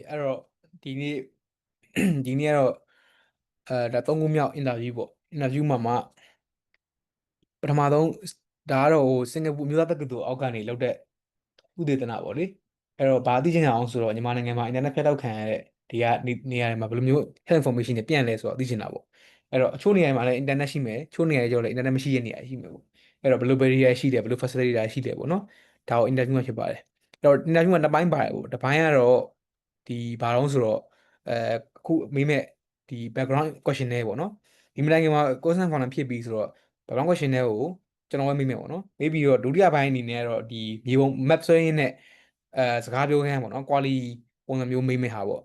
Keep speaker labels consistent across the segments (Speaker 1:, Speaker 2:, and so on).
Speaker 1: အဲ့တော့ဒီနေ့ ဒီနေ့ကတော့ဒါ3ခုမြောက် interview ပေါ့ interview မှာပထမဆုံးဒါကတော့စင်ကာပူမြို့သားတက္ကသိုလ်အောက်ကနေလောက်တဲ့ဥဒေသနာပေါ့လေအဲ့တော့ဘာသိချင်အောင်ဆိုတော့မြန်မာနိုင်ငံမှာ internet ဖြတ်တောက်ခံရတဲ့ဒီကနေရာတွေမှာဘယ်လိုမျိုး health information တွေပြန့်လဲဆိုတော့သိချင်တာပေါ့အဲ့တော့အချို့နေရာမှာလည်း internet ရှိမယ်ချို့နေရာတွေကျတော့လည်း internet မရှိတဲ့နေရာရှိမယ်ပေါ့အဲ့တော့ဘယ်လို barrier ရှိတယ်ဘယ်လို facility တွေရှိတယ်ပေါ့နော်ဒါကို interview မှာဖြစ်ပါတယ်အဲ့တော့ interview မှာနှစ်ပိုင်းပါတယ်ပေါ့တစ်ပိုင်းကတော့ဒီဘာလို့ဆိုတော့အခုမေးမဲ့ဒီ background question တွေပေါ့နော်ဒီမတိုင်ခင်မှာ question corner ဖြစ်ပြီးဆိုတော့ background question တွေကိုကျွန်တော်ပဲမေးမယ်ပေါ့နော်မေးပြီးတော့ဒုတိယပိုင်းအနေနဲ့တော့ဒီမြေပုံ map ဆွဲရင်းနဲ့စကားပြောခိုင်းပေါ့နော် quality ပုံစံမျိုးမေးမယ်ဟာပေါ့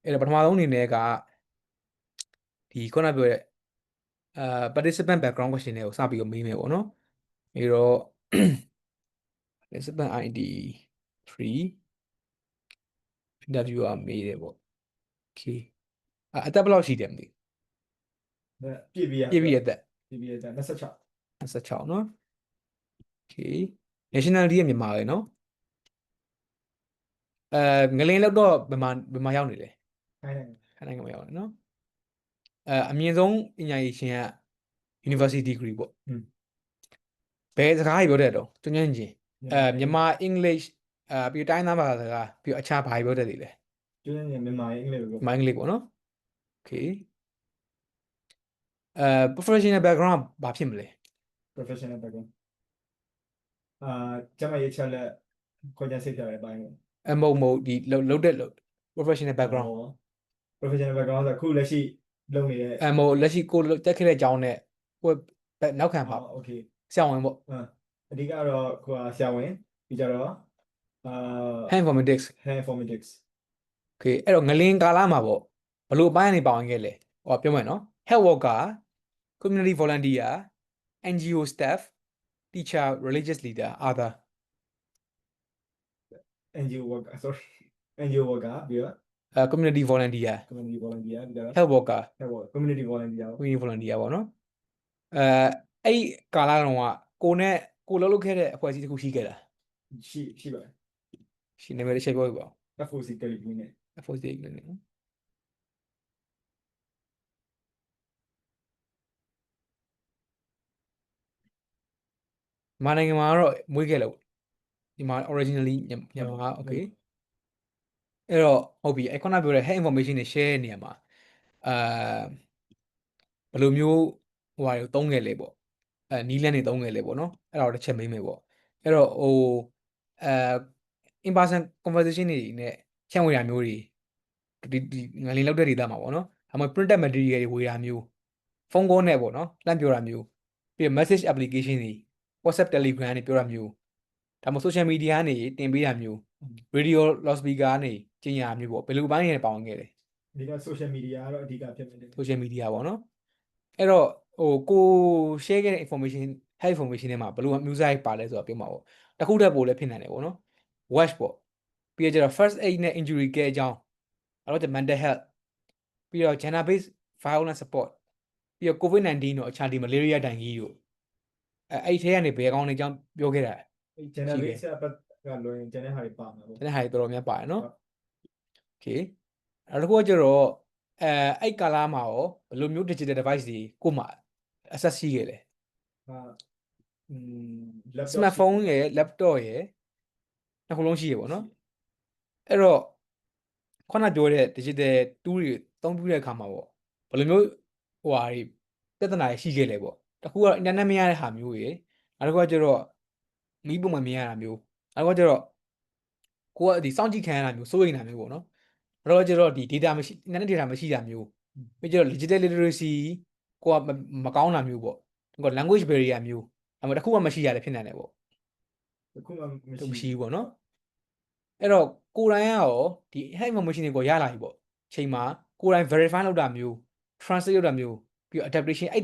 Speaker 1: အဲ့တော့ပထမဆုံးအနေနဲ့ကဒီခုနပြောတဲ့participant background question တွေကိုစပြီးတော့မေးမယ်ပေါ့နော်ပြီးတော့ participant ID 3 interviewer မေးတယ်ပေါ့ okay အသက်ဘယ်လောက်ရှိတယ်မသိ
Speaker 2: ပြည့်ပြီးရ
Speaker 1: ပြည့်ပြီအသက်
Speaker 2: 26
Speaker 1: 26နော် okay nationality ကမြန်မာပဲနော်ငလင်းလောက်တော့ဘယ်မှာရောက်နေလဲ
Speaker 2: ခိုင်းတယ်
Speaker 1: ခိုင်နိုင်ငံမှာရောက်နေနော်အမြင့်ဆုံးပညာရေးရှင်က university degree ပေါ့ဘယ်စကားကြီးပြောတတ်တော့ကျွမ်းကျွမ်းကျင်မြန်မာ English ပြီးတိုင်းသားဘာသာစကားပြီးအခြားဘာကြီးပြောတတ်သေးလဲ
Speaker 2: ကျွမ်းကျင်မြန်မာအင်္ဂလိပ်ကို
Speaker 1: မြန်မာ English ပေါ့နော် okay professional background ဘာဖြစ်မလဲ
Speaker 2: professional background ကျမရေးချက်လက်ခေါ်ကြစိတ်ပြရပိုင်းပေါ့
Speaker 1: မဟုတ်ဒီလုတ်တဲ့ professional background
Speaker 2: professional background ဆိုခုလက်ရှိလုပ်နေတဲ့
Speaker 1: မဟုတ်လက်ရှိကိုတက်ခဲ့တဲ့အကြောင်းနဲ့ကိုနောက်ခံပါ
Speaker 2: okay
Speaker 1: ဆရာဝန်ပေါ့
Speaker 2: အဓိကတော့ကိုဆရာဝန်ပြီးကြတော့
Speaker 1: hand informatics okay အဲ့တော့ငလင်းကာလမှာပေါ့ဘလို့အပိုင်းကနေပါဝင်ခဲ့လဲဟောပြောမယ်နော် health worker community volunteer NGO staff teacher religious leader other
Speaker 2: NGO worker sorry NGO worker ပြီးတော့
Speaker 1: community volunteer
Speaker 2: ပြီးတော့
Speaker 1: health worker
Speaker 2: community volunteer
Speaker 1: ပေါ့နော်အဲ့ကာလတုန်းကကိုလုပ်ခဲ့တဲ့အဖွဲ့အစည်းတစ်ခုရှိခဲ့တာ
Speaker 2: ရှိပါတယ်
Speaker 1: ရှိနေမယ်တစ်ချက်ပြောပြပါဦး
Speaker 2: FOC Clinic
Speaker 1: FOC Clinic မြန်မာနိုင်ငံမှာတော့မွေးခဲ့လို့ဒီမှာ originally မြန်မာ okay အဲ့တော့ဟုတ်ပြီခုနပြောတဲ့ health information တွေ share နေရမှာဘယ်လိုမျိုးဟိုဟာတွေသုံးခဲ့လဲပေါ့နီးလန်းတွေသုံးခဲ့လဲပေါ့နော်အဲ့ဒါတော့တစ်ချက်မေးမယ်ပေါ့အဲ့တော့အဲ in person conversation တွေနဲ့ဖြန့်ဝေတာမျိုးတွေဒီငလင်းလောက်တဲ့ဒေသမှာပေါ့နော်ဒါမှ printed material တွေဝေတာမျိုးဖုန်းကောနဲ့ပေါ့နော်လှမ်းပြောတာမျိုးပြီး message application တွေ WhatsApp Telegram တွေပြောတာမျိုးဒါမှ social media ကနေတင်ပေးတာမျိုး radio loudspeaker ကနေကျင်ညာမျိုးပေါ့ဘယ်လိုပိုင်းတွေပါဝင်ခဲ့လဲ
Speaker 2: ဒီက social media ကတော့အဓိကဖြစ်နေတယ်
Speaker 1: social media ပေါ့နော်အဲ့တော့ကို share ခဲ့တဲ့ information health information တွေမှာဘယ်လိုမျိုးစားပါလဲဆိုတော့ပြောမှာပေါ့တခုတည်းပို့လည်းဖြစ်နိုင်တယ်ပေါ့နော် watch ပေါ့ပြီးတော့ကျတော့ first aid နဲ့ injury care အကြောင်းအဲ့တော့ mental health ပြီးတော့ gender based violence support ပြီးတော့ covid-19 တို့အခြားဒီ malaria ဒိုင်ကြီးတို့အဲ့ထဲကနေဘယ်အကောင်းတွေအကြောင်းပြောခဲ့တာ
Speaker 2: gender based ကလွယ်ရင် gender ဟာတွေပါမှာပေါ့
Speaker 1: gender ဟာတွေတော်တော်များပါတယ်နော် okay အဲ့တော့ကျတော့အဲ့ကာလာမှာရောဘယ်လိုမျိုး digital device တွေကိုမှ access ရှိခဲ့လဲsmartphone ရယ် laptop ရယ်နှစ်ခုလုံးရှိရပေါ့နော်အဲ့တော့ခုနပြောတဲ့ digital tool တွေအသုံးပြုတဲ့အခါမှာပေါ့ဘယ်လိုမျိုးဟိုဟာတွေပြဿနာတွေရှိခဲ့လဲပေါ့တခုက internet မရတဲ့ဟာမျိုးရယ်နောက်တစ်ခုကကျတော့မီးပုံမှန်မရတာမျိုးနောက်တစ်ခုကကျတော့ကိုကဒီစောင့်ကြည့်ခံရတာမျိုးစိုးရိမ်တာမျိုးပေါ့နော်နောက်တစ်ခုကကျတော့ဒီ data မရှိ internet data မရှိတာမျိုးပြီးကျတော့ digital literacy ကိုကမကောင်းတာမျိုးပေါ့ကို language barrier မျိုးအဲ့မှာတစ်ခုမှမရှိရတယ်ဖြစ်နိုင်တယ်ပေါ့
Speaker 2: တစ်ခုမှ
Speaker 1: မရှိဘူးပေါ့နော်အဲ့တော့ကိုယ်တိုင်ကရောဒီ health information တွေကိုရလာပြီပေါ့ချိန်မှာကိုယ်တိုင် verify လုပ်တာမျိုး translate လုပ်တာမျိုးပြီးတော့ adaptation အဲ့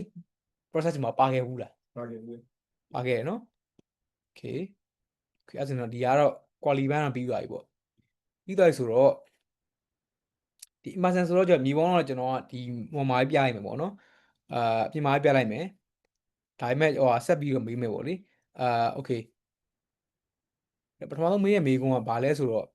Speaker 1: process မှာပါခဲ့ဘူးလား
Speaker 2: ပါခဲ့ဘူး
Speaker 1: ပါခဲ့ရနော် okay အဲ့ဒါဆိုတော့ဒီကတော့ quality ဘန်းတော့ပြီးသွားပြီပေါ့ပြီးသွားပြီဆိုတော့ဒီ immersion ဆိုတော့ကျွန်တော်မြေပုံတော့ကျွန်တော်ကဒီဟိုမှာပြလိုက်မယ်ပေါ့နော်အပြင်မှာပြလိုက်မယ်ဒါပေမဲ့ဟိုဆက်ပြီးတော့မေးမယ်ပေါ့လေokay ပထမဆုံးမေးရမေးခွန်းကဘာလဲဆိုတော့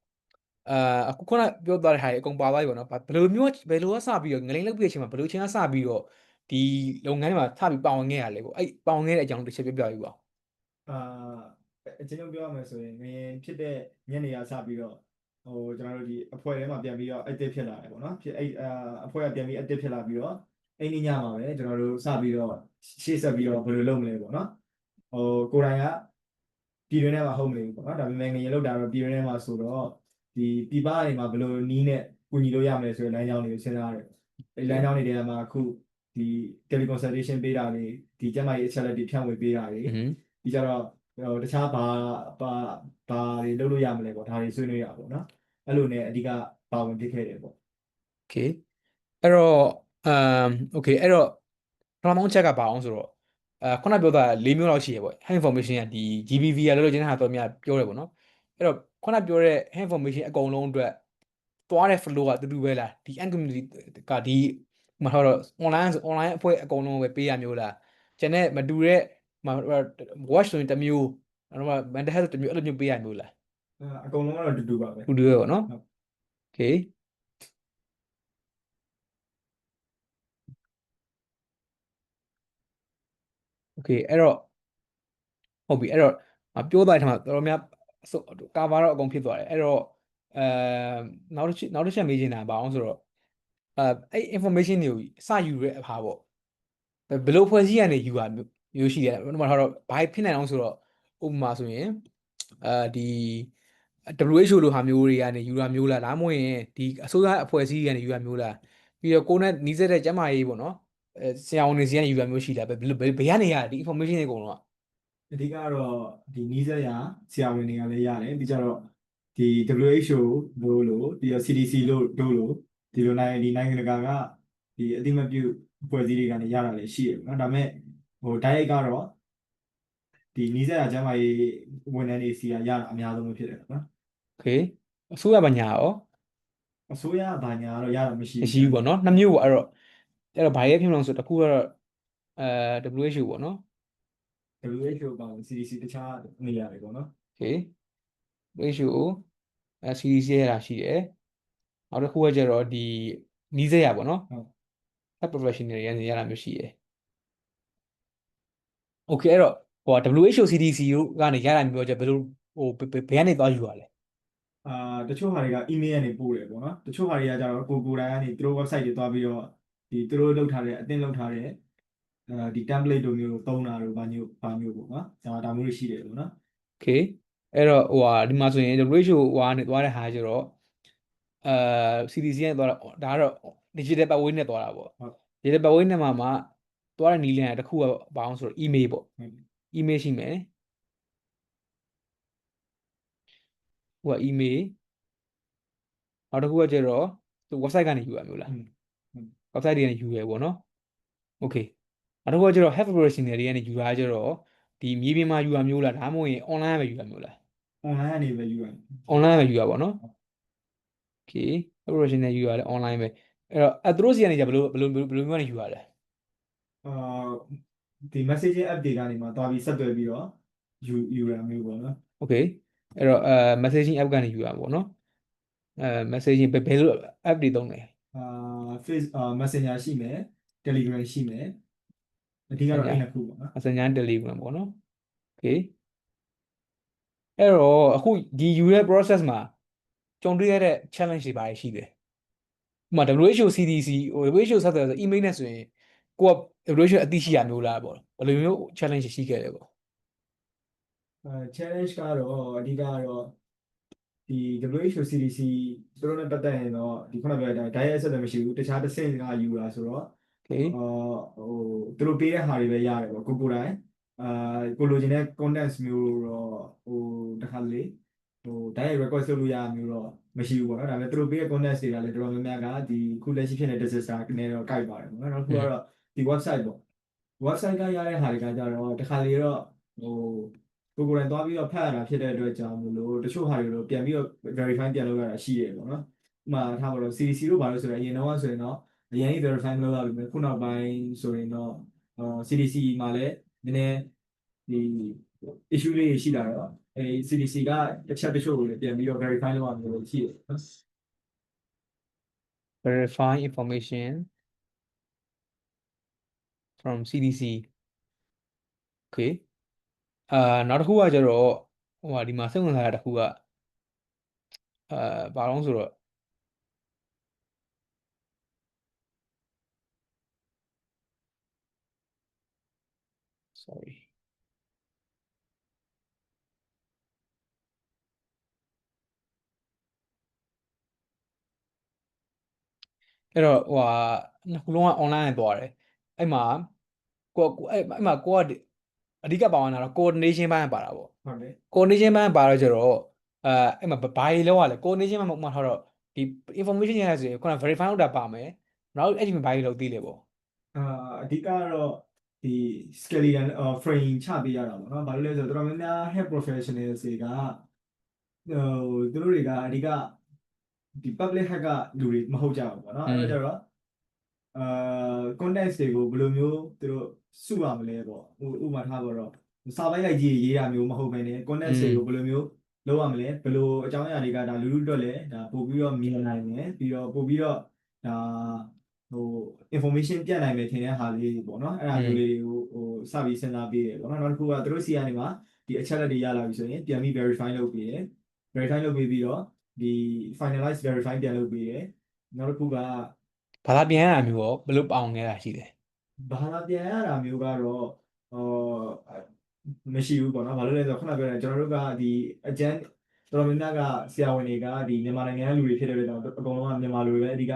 Speaker 1: အခုခုနပြောသွားတဲ့ဟာတွေအကုန်ပါသွားပြီပေါ့နော်ဘယ်လိုမျိုးဘယ်လိုကစပြီးတော့ငလိန်လောက်ပြီးတဲ့အချိန်မှာဘယ်လိုချင်းကစပြီးတော့ဒီလုပ်ငန်းတွေမှာစပြီးပါဝင်ခဲ့ရလဲပေါ့အဲ့ပါဝင်ခဲ့တဲ့အကြောင်းတစ်ချက်ပြောပြပြပါဦး
Speaker 2: အာအကျွန်တော်ပြောရမယ်ဆိုရင်ငရင်ဖြစ်တဲ့ညနေကစပြီးတော့ကျွန်တော်တို့ဒီအဖွဲ့ထဲမှာပြန်ပြီးတော့ active ဖြစ်လာတယ်ပေါ့နော်ဖြစ်အဲ့အဖွဲ့ကပြန်ပြီး active ဖြစ်လာပြီးတော့အဲ့ဒီညမှာပဲကျွန်တော်တို့စပြီးတော့ရှေ့ဆက်ပြီးတော့ဘယ်လိုလုပ်မလဲပေါ့နော်ကိုယ်တိုင်ကပြည်တွင်းထဲမှာဟုတ်မနေဘူးပေါ့နော်ဒါပေမဲ့ငရင်လောက်တာတော့ပြည်တွင်းထဲမှာဆိုတော့ဒီပြည်ပကနေမှာဘယ်လိုနီးနဲ့ကူညီလို့ရမလဲဆိုတဲ့လမ်းကြောင်းတွေကိုစဉ်းစားရတယ်အဲ့လမ်းကြောင်းတွေထဲမှာအခုဒီ teleconsultation ပေးတာတွေဒီကျန်းမာရေးအချက်အလက်တွေဖြန့်ဝေပေးတာတွေဒီကြတော့တခြားဘာတွေလုပ်လို့ရမလဲပေါ့ဒါတွေဆွေးနွေးရပါပေါ့နော်အဲ့လိုနဲ့အဓိကပါဝင်ဖြစ်ခဲ့တယ်ပေါ့
Speaker 1: okay အဲ့တော့โอเคအဲ့တော့ပထမဆုံးချက်ကပါအောင်ဆိုတော့ခုနပြောတာ၄မျိုးလောက်ရှိရပေါ့ hand information ကဒီ GBV ကလို့ကျွန်တော်ဟာတော့များပြောတယ်ပေါ့နော်အဲ့တော့ခုနပြောတဲ့ hand information အကုန်လုံးအတွက်သွားတဲ့ flow ကတူတူပဲလားဒီ end community ကဒီမဟုတ်တော့ online အဖွဲ့အကုန်လုံးပဲပေးရမျိုးလားကျန်တဲ့မတူတဲ့ watch ဆိုရင်တစ်မျိုးတော့ mental health တစ်မျိုးအဲ့လိုမျိုးပေးရမျိုးလား
Speaker 2: အကုန်လုံးကတော့တူတူပါပဲ
Speaker 1: တူတူပဲပေါ့နော် okay okay အဲ့တော့ဟုတ်ပြီအဲ့တော့ပြောသွားတဲ့ထက်မှာတော်တော်များကာဗာတော့အကုန်ဖြစ်သွားတယ်အဲ့တော့အဲနောက်တစ်ချက်မေးချင်တာပါအောင်ဆိုတော့အဲ့ information တွေကိုစယူရဲအဖာပေါ့ဘယ်လိုဖွဲ့စည်းရနေယူတာမျိုးရှိတယ်ဥပမာတော့ဘာဖြစ်နိုင်အောင်ဆိုတော့ဥပမာဆိုရင်ဒီ WHO လိုဟာမျိုးတွေကနေယူတာမျိုးလားဒါမှမဟုတ်ရင်ဒီအစိုးရအဖွဲ့အစည်းတွေကနေယူတာမျိုးလားပြီးတော့ကိုယ်နဲ့နီးစပ်တဲ့ကျန်းမာရေးပေါ့နော်ဆရာဝန်တွေစီကနေယူတာမျိုးရှိလားဘယ်ကနေရဒီ information တွေအကုန်လုံးက
Speaker 2: အဓိကတော့ဒီနီးစပ်ရာဆရာဝန်တွေကလည်းရတယ်ပြီးကြတော့ဒီ WHO လို့ပြီးတော့ CDC လို့ဒီလိုနိုင်ငံတကာကဒီအတိမပြုအဖွဲ့အစည်းတွေကနေရတာလည်းရှိတယ်เนาะဒါပေမဲ့တိုက်ရိုက်ကတော့ဒီနီးစပ်ရာကျန်းမာရေးဝန်ထမ်းတွေစီကရတာအများဆုံးပဲဖြစ်တယ်เนาะ
Speaker 1: โอเคအစိုးရဘာညာရော
Speaker 2: အစိုးရဘာညာတော့ရတာမရှိ
Speaker 1: မရှိဘူးပေါ့နော်နှစ်မျိုးပေါ့အဲ့တော့ဘာရဲ့ဖြစ်မလို့ဆိုတစ်ခုကတော့အဲ WHO ပေါ့နော်
Speaker 2: ဘူး WHO ပေါ့ CDC တခြားနေရာတွေပေါ့နော်
Speaker 1: โอเค WHO CDC ရတာရှိတယ်နောက်တစ်ခုကကျတော့ဒီနီးစပ်ရပေါ့နော်
Speaker 2: ဟုတ်
Speaker 1: health professional တွေရတာမျိုးရှိတယ်โอเคအဲ့တော့ဟို WHO CDC တို့ကနေရတာမျိုးကြဘယ်လိုဟိုဘယ်ကနေသွားယူရလဲ
Speaker 2: အာတချို့ဟာတွေက email ကနေပို့တယ်ပေါ့နော်တချို့ဟာတွေကကြတော့ကိုယ်တိုင်ကနေသူတို့ website တွေသွားပြီးတော့ဒီသူတို့လုပ်ထားတဲ့အသင်းလုပ်ထားတဲ့ဒီ template တို့မျိုးသုံးတာတို့ဘာမျိုးပေါ့နော်ဒါမျိုးရှိတယ်ပေါ့နော်
Speaker 1: โอเคအဲ့တော့ဟိုဟာဒီမှာဆိုရင် WHO ဟိုကနေသွားတဲ့ဟာကျတော့အဲ CDC နဲ့သွားတာဒါကတော့ digital ပတ်ဝန်းးနဲ့သွားတာပေါ့
Speaker 2: ဟုတ်
Speaker 1: digital ပတ်ဝန်းးနဲ့မှာသွားတဲ့နည်းလမ်းတစ်ခုကဘာအောင်ဆိုတော့ email ပေါ့ email ရှိမယ်ဟိုက email နောက်တစ်ခုကကျတော့သူ website ကနေယူရမျိုးလား website တွေကနေယူရပေါ့နော် okay နောက်တစ်ခုကကျတော့ health professional တွေကနေယူတာကျတော့ဒီမြေပြင်မှာယူရမျိုးလားဒါမှမဟုတ်ရင် online ပဲယူရမျိုးလား
Speaker 2: online ကနေပဲယူရတယ်
Speaker 1: online ပဲယူရပါတော့ okay health professional ယူရတယ် online ပဲအဲ့တော့သူတို့စီကနေကြဘယ်လိုမျိုးကနေယူရလဲ
Speaker 2: အာဒီ messaging app တွေကနေမှသွားပြီးဆက်သွယ်ပြီးတော့ယူရမျိုးပေါ့နော်
Speaker 1: okay အဲ့တော့messaging app ကနေယူရပါပေါ့နော်messaging ဘယ်လို app တွေသုံးလဲ
Speaker 2: face messenger ရှိမယ် telegram ရှိမယ်အဓိကတော့အဲ့နှစ်ခုပေါ့နော်
Speaker 1: messenger telegram ပေါ့နော် okay အဲ့တော့အခုဒီယူတဲ့ process မှာကြုံတွေ့ရတဲ့ challenge တွေဘာတွေရှိလဲဥပမာ WHO CDC WHO ဆက်သွယ်ဆို email နဲ့ဆိုရင်ကိုက WHO အသိရှိရမျိုးလားပေါ့ဘယ်လိုမျိုး challenge ရှိခဲ့လဲပေါ့
Speaker 2: challenge ကတော့အဓိကတော့ဒီ WHO CDC သူတို့နဲ့ပတ်သက်ရင်တော့ဒီခုနပြောတဲ့အတိုင်း direct access မရှိဘူးတခြားတစ်ဆင့်ကယူတာဆိုတော့
Speaker 1: okay
Speaker 2: သူတို့ပေးတဲ့ဟာတွေပဲရတယ်ပေါ့ကိုတိုင်ကိုလိုချင်တဲ့ contents မျိုးတော့တစ်ခါလေdirect request လုပ်လို့ရမျိုးတော့မရှိဘူးပေါ့နော်ဒါပေမဲ့သူတို့ပေးတဲ့ contents တွေကလည်းတော်တော်များများကဒီခုလက်ရှိဖြစ်နေတဲ့ disaster နဲ့တော့ကိုက်ပါတယ်ပေါ့နော်နောက်တစ်ခုကတော့ဒီ website ပေါ့ website ကရတဲ့ဟာတွေကကြတော့တစ်ခါလေတော့ကိုယ်တိုင်သွားပြီးတော့ဖတ်ရတာဖြစ်တဲ့အတွက်ကြောင့်မလို့တချို့ဟာတွေတော့ပြန်ပြီးတော့ verify ပြန်လုပ်ရတာရှိတယ်ပေါ့နော်ဥပမာထားပါတော့ CDC တို့ဘာလို့ဆိုတော့အရင်တော့ဆိုရင်တော့အရင် verify မလုပ်ရဘူးခုနောက်ပိုင်းဆိုရင်တော့CDC မှာလည်းနည်းနည်း ဒီ issue လေးရှိလာတော့CDC ကတစ်ချက်တချို့ကိုလည်းပြန်ပြီးတော့ verify လုပ်ရမယ်လို့ရှိတယ်နော်
Speaker 1: verify information from CDC okay နောက်တစ်ခုကကျတော့ဟိုဒီမှာစိတ်ဝင်စားတာတစ်ခုကဘာလို့ဆိုတော့ sorry အဲ့တော့နှစ်ခုလုံးက online နဲ့သွားတယ်အဲ့မှာအဲ့မှာကိုကအဓိကပါဝင်တာတော့ coordination ဘိုင်းပါတာပေါ့
Speaker 2: ဟုတ်တယ်
Speaker 1: coordination ဘိုင်းပါတော့ကျတော့အဲ့မှာဘာကြီးလောက်ရလဲ coordination ဘိုင်းမှာထားတော့ဒီ information ရရဆိုရင်ခုန verify လုပ်တာပါမယ်နောက်အဲ့ဒီမှာဘာကြီးလောက်သိလဲပေါ့
Speaker 2: အဓိကတော့ဒီ skeleton frame ချပေးရတာပေါ့နော်ဘာလို့လဲဆိုတော့တော်တော်များများ health professionals တွေကသူတို့တွေကအဓိကဒီ public health ကလူတွေမဟုတ်ကြဘူးပေါ့နော်အဲ့တော့ကျတော့context တွေကိုဘယ်လိုမျိုးသူတို့စုရမလဲပေါ့ဥပမာထားပါတော့စာပိုင်းလိုက်ကြီးရေးတာမျိုးမဟုတ်ဘဲနဲ့ context တွေကိုဘယ်လိုမျိုးလုပ်ရမလဲဘယ်လိုအကြောင်းအရာတွေကဒါလူလူအတွက်လည်းဒါပို့ပြီးတော့မြင်နိုင်တယ်ပြီးတော့ပို့ပြီးတော့ဒါinformation ပြတ်နိုင်မယ်ထင်တဲ့ဟာလေးပေါ့နော်အဲ့ဒါမျိုးလေးတွေကိုစပြီးစဉ်းစားပေးတယ်ပေါ့နော်နောက်တစ်ခုကသူတို့စီကနေမှဒီအချက်လက်တွေရလာပြီဆိုရင်ပြန်ပြီး verify လုပ်ပေးတယ် verify လုပ်ပေးပြီးတော့ဒီ finalize verify ပြန်လုပ်ပေးတယ်နောက်တစ်ခုက
Speaker 1: ဘာသာပြန်ရတာမျိုးရောဘယ်လိုပေါအောင်ခဲ့တာရှိလဲ
Speaker 2: ဘာသာပြန်ရတာမျိုးကတော့မရှိဘူးပေါ့နော်ဘာလို့လဲဆိုတော့ခုနပြောတယ်ကျွန်တော်တို့ကဒီအကျန်းတော်တော်များများကဆရာဝန်တွေကဒီမြန်မာနိုင်ငံလူတွေဖြစ်တဲ့အတွက်ကြောင့်အကုန်လုံးကမြန်မာလူတွေပဲအဓိက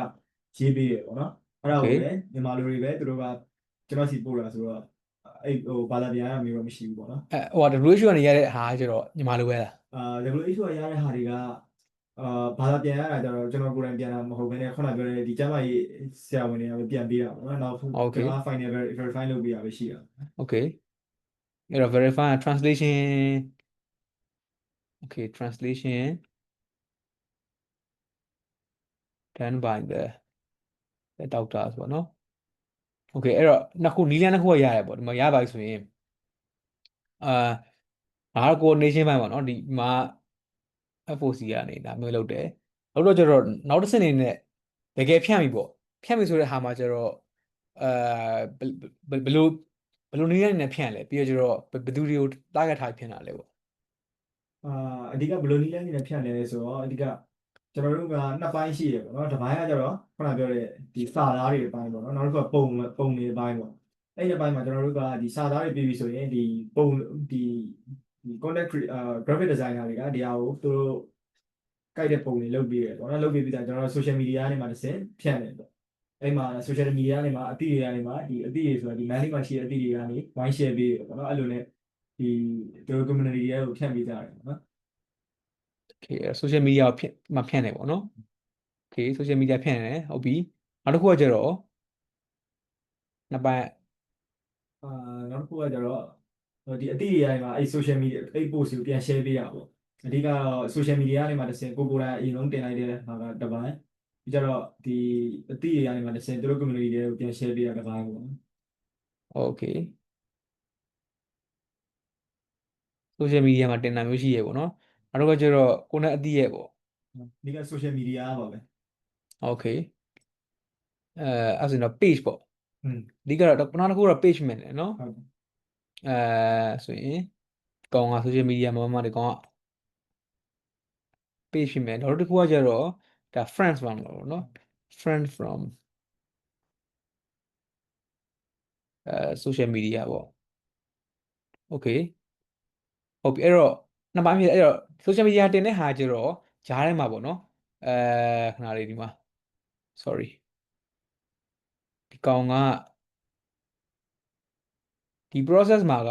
Speaker 2: ရေးပေးတယ်ပေါ့နော်အဲ့ဒါကိုလည်းမြန်မာလူတွေပဲသူတို့ကကျွန်တော်စီပို့တာဆိုတော့အဲ့ဘာသာပြန်ရတာမျိုးတော့မရှိဘူးပေါ့နော်
Speaker 1: WHO ကနေရတဲ့ဟာကျတော့မြန်မာလိုပဲလား
Speaker 2: WHO ကရတဲ့ဟာတွေကဘာသာပြန်ရတာကျတော့ကျွန်တော်ကိုယ်တိုင်ပြန်တာမဟုတ်ဘဲနဲ့ခုနပြောတဲ့ဒီကျမ်းမာရေးဆရာဝန်တွေကပဲပြန်ပေးတာပေါ့နော်နောက်ကျွန်တော် final verify လုပ်ပေးတာပဲရှိတာ
Speaker 1: okay အဲ့တော့ verify translation okay translation done by the doctors ပေါ့နော် okay အဲ့တော့နှစ်ခုနီးလန်းနှစ်ခုကရတယ်ပေါ့ဒီမှာရပါပြီဆိုရင်ငါက coordination ဘိုင်းပေါ့နော်ဒီမှာ FOC ကနေဒါမျိုးလုပ်တယ်နောက်တော့ကျတော့နောက်တစ်ဆင့်နေနဲ့တကယ်ဖြန့်ပြီပေါ့ဖြန့်ပြီဆိုတဲ့ဟာမှာကျတော့ဘယ်လိုနည်းနဲ့ဖြန့်လဲပြီးတော့ကျတော့ဘယ်သူတွေကို target ထားဖြန့်တာလဲပေါ့
Speaker 2: အဓိကဘယ်လိုနည်းလမ်းနဲ့ဖြန့်လဲဆိုတော့အဓိကကျွန်တော်တို့ကနှစ်ပိုင်းရှိတယ်ပေါ့နော်တစ်ပိုင်းကကျတော့ခုနပြောတဲ့ဒီစာသားတွေအပိုင်းပေါ့နော်နောက်တစ်ခုကပုံတွေအပိုင်းပေါ့အဲ့ဒီအပိုင်းမှာကျွန်တော်တို့ကဒီစာသားတွေပြီးပြီဆိုရင်ဒီပုံဒီ content graphic designer တွေကဒီဟာကိုသူတို့ကြိုက်တဲ့ပုံတွေလုပ်ပေးတယ်ပေါ့နော်လုပ်ပေးပြီးတော့ကျွန်တော်တို့ social media ကနေမှတစ်ဆင့်ဖြန့်တယ်ပေါ့အဲ့မှာ social media ကနေမှအတိတွေကနေမှဒီအတိတွေဆိုတော့ဒီ man လေးမှာရှိတဲ့အတိတွေကနေ wine share ပေးတယ်ပေါ့နော်အဲ့လိုနဲ့ဒီသူတို့ community တွေကိုဖြန့်ပေးကြတယ်ပေါ့နော်
Speaker 1: okay social media ကိုဖြန့်တယ်ပေါ့နော် okay social media ဖြန့်တယ်ဟုတ်ပြီနောက်တစ်ခုကကျတော့နှစ်ပိုင်း
Speaker 2: နောက်တစ်ခုကကျတော့ဒီအတိတွေကနေမှာအဲ့ social media အဲ့ post ကိုပြန် share ပေးရပေါ့အဓိကတော့ social media ကနေမှာတစ်ဆင့်ကိုယ်တိုင်အရင်ဆုံးတင်လိုက်တဲ့ဟာကတစ်ပိုင်းပြီးကြတော့ဒီအတိတွေကနေမှာတစ်ဆင့်သူတို့ community တွေကိုပြန် share ပေးရတစ်ပိုင်းပေါ့
Speaker 1: okay social media မှာတင်တာမျိုးရှိရပေါ့နော်နောက်တစ်ခုကကျတော့ကိုယ်နဲ့အတိရဲ့ပေါ့
Speaker 2: ဒီက social media ပါပဲ
Speaker 1: okay အဲ့ဆိုတော့ page ပေါ့အဓိကတော့နောက်တစ်ခုတော့ page မယ်နော်
Speaker 2: ဟုတ်
Speaker 1: ဆိုရင်ကောင်က social media မှာဒီကောင်က page ဖြစ်မယ်နောက်တစ်ခုကကျတော့ဒါ friends ပါလို့နော် friend from social media ပေါ့ okay ဟုတ်ပြီအဲ့တော့နှစ်ပိုင်းဖြစ်အဲ့တော့ social media တင်တဲ့ဟာကျတော့ဂျားထဲမှာပေါ့နော်ခဏလေးဒီမှာ sorry ဒီကောင်ကဒီ process မှာက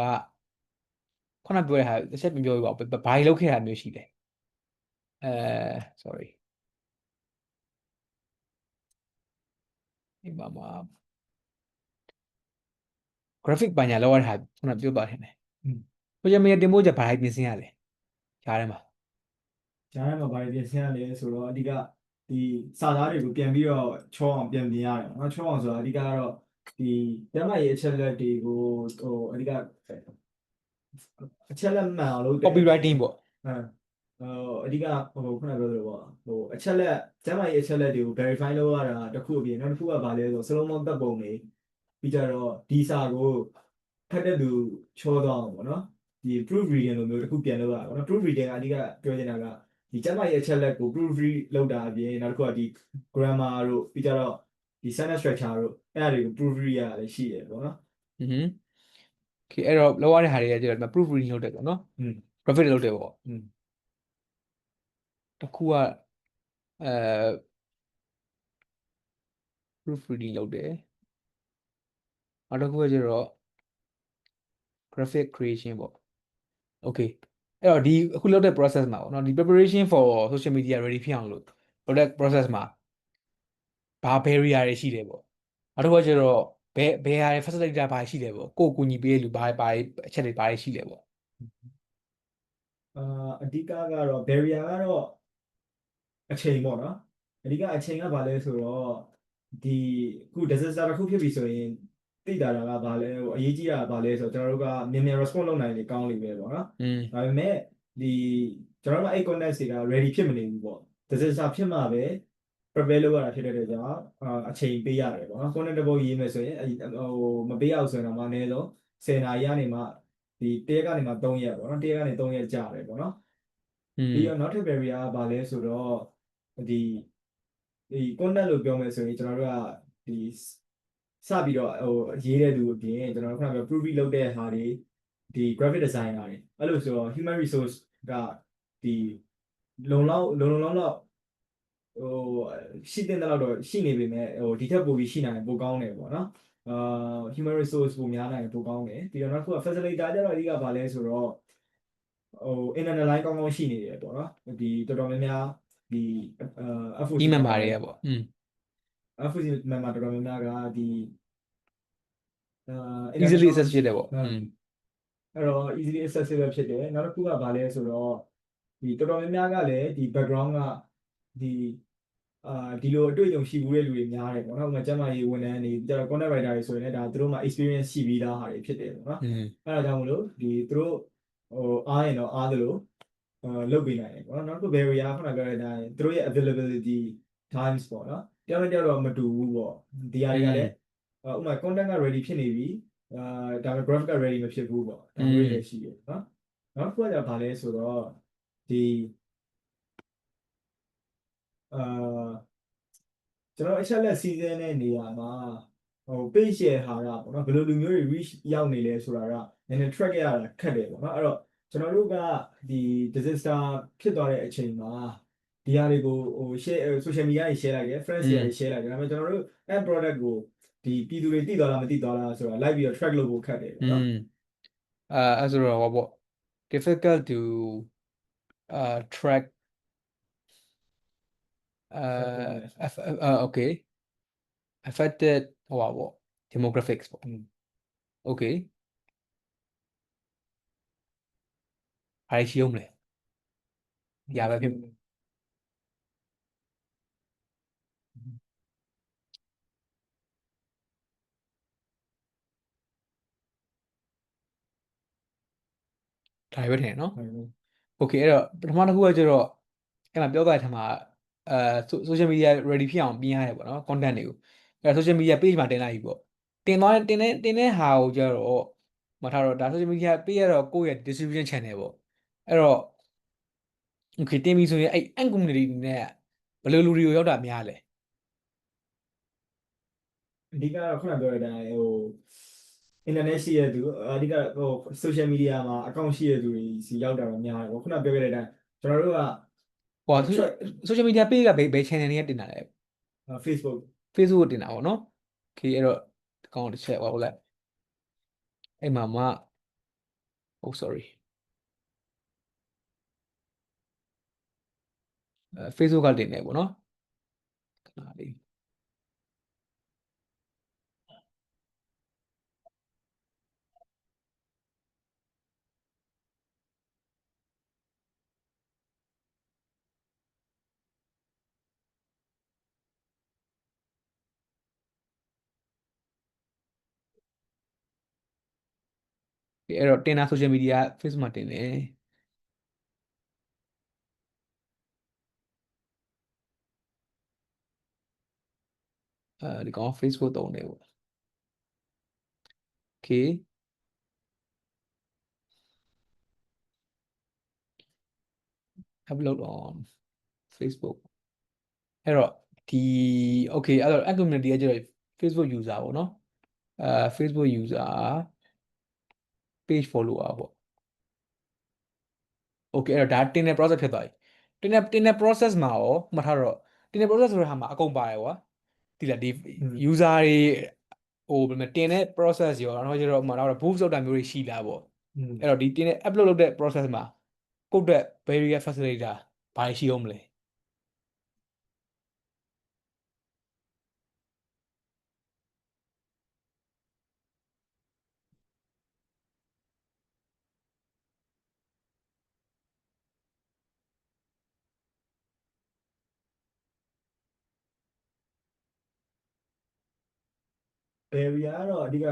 Speaker 1: ခုနပြောတဲ့ဟာတစ်ချက်ပြန်ပြောပြပါဦးဘာတွေလုပ်ခဲ့တာမျိုးရှိလဲsorry ဒီမှာ graphic ပညာလောက်ရတဲ့ဟာခုနပြောပါတယ်နဲ့ social media တင်ဖို့ကြဘာတွေပြင်ဆင်ရလဲဂျားထဲမှာ
Speaker 2: ဂျားထဲမှာဘာတွေပြင်ဆင်ရလဲဆိုတော့အဓိကဒီစာသားတွေကိုပြန်ပြီးတော့ချောအောင်ပြန်ပြင်ရတယ်နော်ချောအောင်ဆိုတာအဓိကကတော့ဒီကျမ်းမာရေးအချက်လက်တွေကိုအဓိက အချက်လက်မှန်အောင်လုပ်တယ်
Speaker 1: copywriting ပေါ့
Speaker 2: အဓိကခုနပြောသလိုပေါ့အချက်လက်ကျမ်းမာရေးအချက်လက်တွေကို verify လုပ်ရတာတစ်ခုအပြင်နောက်တစ်ခုကဘာလဲဆိုစလုံးပေါင်းတပ်ပုံတွေပြီးကြတော့ဒီစာကိုဖတ်တဲ့သူချောသွားအောင်ပေါ့နော်ဒီ proof reading လိုမျိုးတစ်ခုပြန်လုပ်ရတာပေါ့နော် proof reading ကအဓိကပြောချင်တာကဒီကျမ်းမာရေးအချက်လက်ကို proof read လုပ်တာအပြင်နောက်တစ်ခုကဒီ grammar တို့ပြီးကြတော့ဒီ sentence structure တို့အဲ့ဒါတွေကို proof read ရတာလည်းရှိတယ်ပေါ့နော်
Speaker 1: okay အဲ့တော့လောက်ရတဲ့ဟာတွေကကျတော့ proof reading လုပ်တယ်ပေါ့နော် graphic လုပ်တယ်ပေါ့တစ်ခုကအဲ proof reading လုပ်တယ်နောက်တစ်ခုကကျတော့ graphic creation ပေါ့ okay အဲ့တော့ဒီအခုလုပ်တဲ့ process မှာပေါ့နော်ဒီ preparation for social media ready ဖြစ်အောင်လို့လုပ်တဲ့ process မှာဘာ barrier တွေရှိတယ်ပေါ့နောက်တစ်ခုကကျတော့ဘယ်ဟာတွေ facilitator ဘာရှိတယ်ပေါ့ကိုယ်ကူညီပေးတဲ့လူဘာအချက်တွေဘာတွေရှိတယ်ပေါ့
Speaker 2: အဓိကကတော့ barrier ကတော့အချိန်ပေါ့နော်အဓိကအချိန်ကဘာလဲဆိုတော့ဒီအခု disaster တစ်ခုဖြစ်ပြီဆိုရင်သိတာကဘာလဲအရေးကြီးတာဘာလဲဆိုတော့ကျွန်တော်တို့ကမြန်မြန် response လုပ်နိုင်လေကောင်းလိမ့်မယ်ပေါ့နော်ဒါပေမဲ့ဒီကျွန်တော်တို့ကအဲ့ content တွေက ready ဖြစ်မနေဘူးပေါ့ disaster ဖြစ်မှပဲ prepare လုပ်ရတာဖြစ်တဲ့အတွက်ကြောင့်အချိန်ပေးရတယ်ပေါ့နော် content တစ်ပုဒ်ရေးမယ်ဆိုရင်မပေးအောင်ဆိုရင်တော့အနည်းဆုံး10နာရီကနေမှဒီ1ရက်ကနေမှ3ရက်ပေါ့နော်1ရက်ကနေ3ရက်ကြာတယ်ပေါ့နော်ပြီးတော့နောက်ထပ် barrier ကဘာလဲဆိုတော့ဒီcontent လို့ပြောမယ်ဆိုရင်ကျွန်တော်တို့ကဒီစပြီးတော့ရေးတဲ့သူအပြင်ကျွန်တော်တို့ခဏပြော proof read လုပ်တဲ့ဟာတွေဒီ graphic designer တွေအဲ့လိုဆိုတော့ human resource ကဒီလုံလောက်ရှိတဲ့လောက်တော့ရှိနေပေမဲ့ဒီထက်ပိုပြီးရှိနိုင်ပိုကောင်းတယ်ပေါ့နော်human resource ပိုများနိုင်ပိုကောင်းတယ်ပြီးတော့နောက်တစ်ခုက facilitator ကျတော့အဓိကဘာလဲဆိုတော့internal line ကောင်းကောင်းရှိနေတယ်ပေါ့နော်ဒီတော်တော်များများဒီ FOC
Speaker 1: team member တွေကပေါ့
Speaker 2: FOC member တော်တော်များများကဒီ
Speaker 1: easily access ဖြစ်တယ်ပေါ့
Speaker 2: အဲ့တော့ easily accessible ဖြစ်တယ်နောက်တစ်ခုကဘာလဲဆိုတော့ဒီတော်တော်များများကလည်းဒီ background ကဒီဒီလိုအတွေ့အကြုံရှိဘူးတဲ့လူတွေများတယ်ပေါ့နော်ဥပမာကျန်းမာရေးဝန်ထမ်းတွေကျတော့ content writer တွေဆိုရင်လည်းဒါသူတို့မှာ experience ရှိပြီးသားဟာတွေဖြစ်တယ်ပေါ့နော်အဲ့ဒါကြောင့်မလို့ဒီသူတို့အားရင်တော့အားသလိုလုပ်ပေးနိုင်တယ်ပေါ့နော်နောက်တစ်ခု barrier ခုနပြောတဲ့အတိုင်းသူတို့ရဲ့ availability times ပေါ့နော်တယောက်နဲ့တယောက်တော့မတူဘူးပေါ့ဒီဟာတွေကလည်းဥပမာ content က ready ဖြစ်နေပြီဒါပေမဲ့ graphic က ready မဖြစ်ဘူးပေါ့ဒါမျိုးတွေလည်းရှိတယ်နော်နောက်တစ်ခုကဘာလဲဆိုတော့ဒီကျွန်တော်အချက်လက်စီးစင်းတဲ့နေရာမှာpage share ဟာတာပေါ့နော်ဘယ်လိုလူမျိုးတွေ reach ရောက်နေလဲဆိုတာကနည်းနည်း track ရတာခက်တယ်ပေါ့နော်အဲ့တော့ကျွန်တော်တို့ကဒီ disaster ဖြစ်သွားတဲ့အချိန်မှာဒီဟာတွေကိုshare social media တွေ share လိုက်တယ် friends တွေ share လိုက်တယ်ဒါပေမဲ့ကျွန်တော်တို့ end product ကိုဒီပြည်သူတွေသိသွားလားမသိသွားလားဆိုတာလိုက်ပြီးတော့ track လုပ်ဖို့ခက်တယ်ပေါ့နော်
Speaker 1: အဲ့ဆိုတော့ဟောပေါ့ difficult to track okay affected ဟောပါပေါ့ demographics ပေါ့ okay ဘာရှိအောင်မလဲဒီဟာပဲဖြစ်ဒါပဲထင်နော် okay အဲ့တော့ပထမတစ်ခုကကျတော့အဲ့မှာပြောသွားတဲ့ထမှာsocial media ready ဖြစ်အောင်ပြင်ရတယ်ပေါ့နော် content တွေကိုအဲ့ social media page မှာတင်လိုက်ပြီပေါ့တင်တဲ့ဟာကိုကျတော့မထားတော့ဒါ social media page ရတော့ကိုယ့်ရဲ့ distribution channel ပေါ့အဲ့တော့ okay တင်ပြီဆိုရင်အဲ့ end community နဲ့ဘယ်လိုလူတွေကိုရောက်တာများလဲ
Speaker 2: အဓိကတော့ခုနပြောတဲ့အတိုင်းinternet ရှိတဲ့သူအဓိကsocial media မှာ account ရှိတဲ့သူတွေစီရောက်တာတော့များတယ်ပေါ့ခုနပြောခဲ့တဲ့အတိုင်းကျွန်တော်တို့က
Speaker 1: ဟော social media page ကဘယ် channel တွေကတင်တာလဲ
Speaker 2: Facebook
Speaker 1: ကိုတင်တာပေါ့နော် okay အဲ့တော့ဒီကောင်တစ်ချက်ဟောလိုက်အဲ့မှာမှ oh sorry Facebook ကတင်တယ်ပေါ့နော်ခဏလေး အဲ့တော့တင်တာ social media Facebook မှာတင်တယ်ဒီကောင် Facebook သုံးတယ်ပေါ့ okay upload on Facebook အဲ့တော့ဒီ okay အဲ့တော့ community ကကျတော့ Facebook user ပေါ့နော်Facebook user page follower ပေါ့ okay အဲ့တော့ဒါတင်တဲ့ process ဖြစ်သွားပြီတင်တဲ့ process မှာရောမှတ်ထားတော့တင်တဲ့ process ဆိုတဲ့ဟာမှာအကုန်ပါတယ်ကွာဒီလားဒီ user တွေဟိုဘယ်မှာတင်တဲ့ process ရောတော့ကျတော့မှတော့ boost လုပ်တာမျိုးတွေရှိလားပေါ့အဲ့တော့ဒီတင်တဲ့ upload လုပ်တဲ့ process မှာကုတ်တဲ့ barrier facilitator ဘာတွေရှိအောင်မလဲ
Speaker 2: barrier ကတော့အဓိက